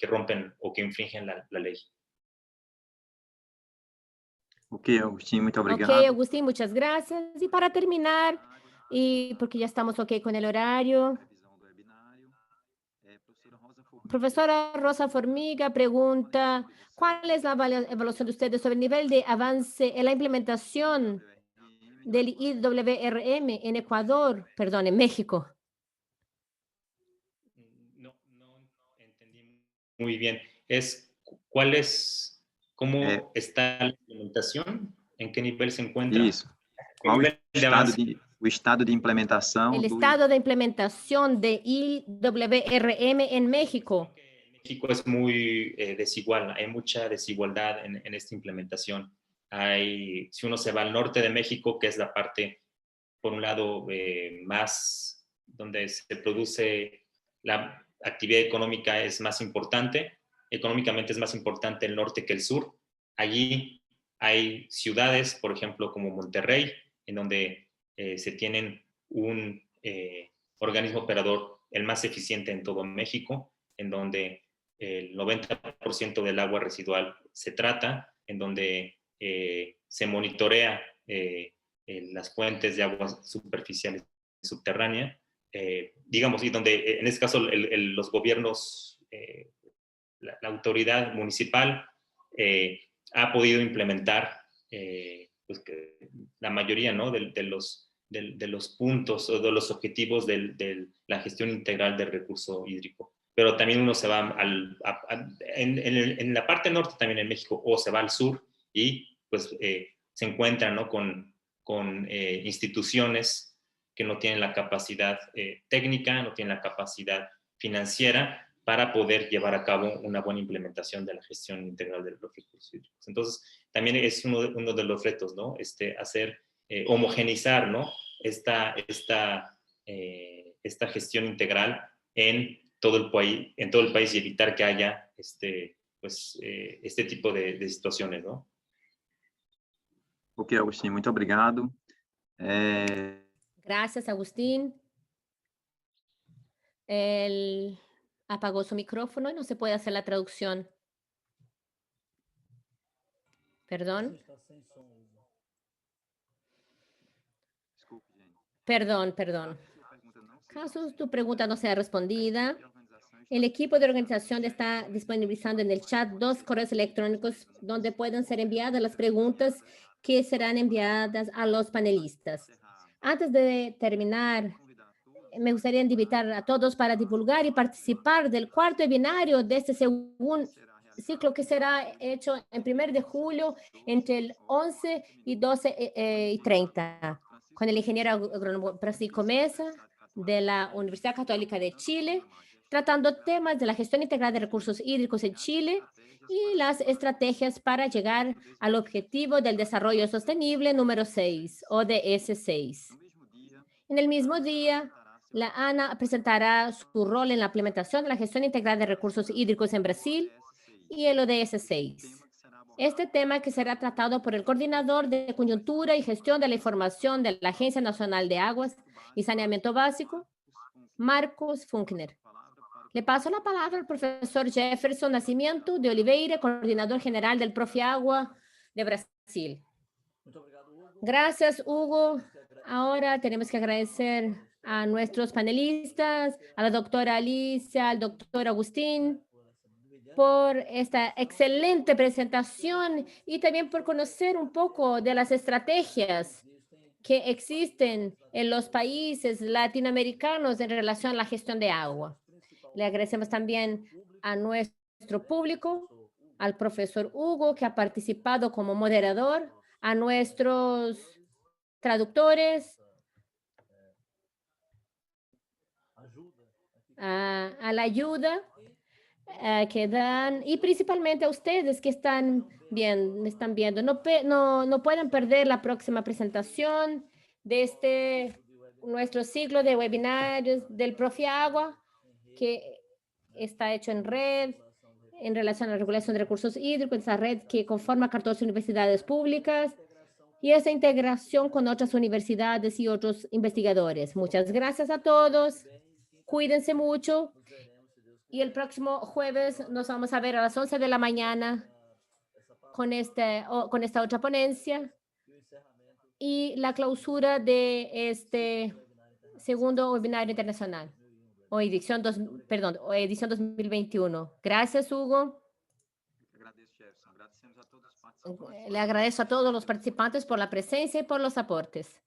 rompen o que infringen la ley. Ok, Agustín, muito Ok, obrigado. Agustín, muchas gracias. Y para terminar, y porque ya estamos ok con el horario, profesora Rosa Formiga pregunta, ¿cuál es la evaluación de ustedes sobre el nivel de avance en la implementación del IWRM en Ecuador, perdón, en México? No entendí muy bien. ¿Cómo está la implementación? ¿En qué nivel se encuentra? Isso. ¿Qué Qual nivel de avance? o estado de implementação El do estado de implementación de IWRM en México. México es muy desigual, hay mucha desigualdad en esta implementación. Si uno se va al norte de México, que es la parte, por un lado, más donde se produce la actividad económica es más importante, económicamente es más importante el norte que el sur. Allí hay ciudades, por ejemplo, como Monterrey, en donde se tienen un organismo operador el más eficiente en todo México, en donde el 90% del agua residual se trata, en donde se monitorea las fuentes de agua superficiales y subterránea, digamos, y donde en este caso los gobiernos, la autoridad municipal ha podido implementar pues la mayoría, ¿no? de los puntos o de los objetivos de la gestión integral del recurso hídrico. Pero también uno se va en la parte norte también en México, o se va al sur y pues se encuentra, ¿no? con instituciones que no tienen la capacidad técnica, no tienen la capacidad financiera para poder llevar a cabo una buena implementación de la gestión integral de los recursos hídricos. Entonces, también es uno de los retos, ¿no? Homogenizar, ¿no? esta gestión integral en todo el país y evitar que haya este tipo de situaciones, ¿no? Ok, Agustín, muito obrigado. Gracias, Agustín. Él apagó su micrófono y no se puede hacer la traducción. Perdón. Desculpe, gente. Perdón. Caso tu pregunta no sea respondida, el equipo de organización está disponibilizando en el chat 2 correos electrónicos donde pueden ser enviadas las preguntas que serán enviadas a los panelistas. Antes de terminar, me gustaría invitar a todos para divulgar y participar del cuarto webinario de este segundo ciclo que será hecho en 1 de julio entre el 11 y 12 y 30 con el ingeniero agrónomo Francisco Mesa de la Universidad Católica de Chile, tratando temas de la gestión integral de recursos hídricos en Chile y las estrategias para llegar al objetivo del desarrollo sostenible número 6, ODS 6. En el mismo día, la ANA presentará su rol en la implementación de la gestión integral de recursos hídricos en Brasil y el ODS 6. Este tema que será tratado por el coordinador de coyuntura y gestión de la información de la Agencia Nacional de Aguas y Saneamiento Básico, Marcos Funkner. Le paso la palabra al profesor Jefferson Nascimento de Oliveira, coordinador general del Profiagua de Brasil. Gracias, Hugo. Ahora tenemos que agradecer a nuestros panelistas, a la doctora Alicia, al doctor Agustín, por esta excelente presentación y también por conocer un poco de las estrategias que existen en los países latinoamericanos en relación a la gestión de agua. Le agradecemos también a nuestro público, al profesor Hugo, que ha participado como moderador, a nuestros traductores, a la ayuda que dan y principalmente a ustedes que están me están viendo. No pueden perder la próxima presentación de nuestro ciclo de webinarios del Profiagua, que está hecho en red en relación a la regulación de recursos hídricos, esa red que conforma 14 universidades públicas y esa integración con otras universidades y otros investigadores. Muchas gracias a todos. Cuídense mucho. Y el próximo jueves nos vamos a ver a las 11 de la mañana con esta otra ponencia y la clausura de este segundo webinario internacional o edición 2021. Gracias, Hugo. Le agradezco a todos los participantes por la presencia y por los aportes.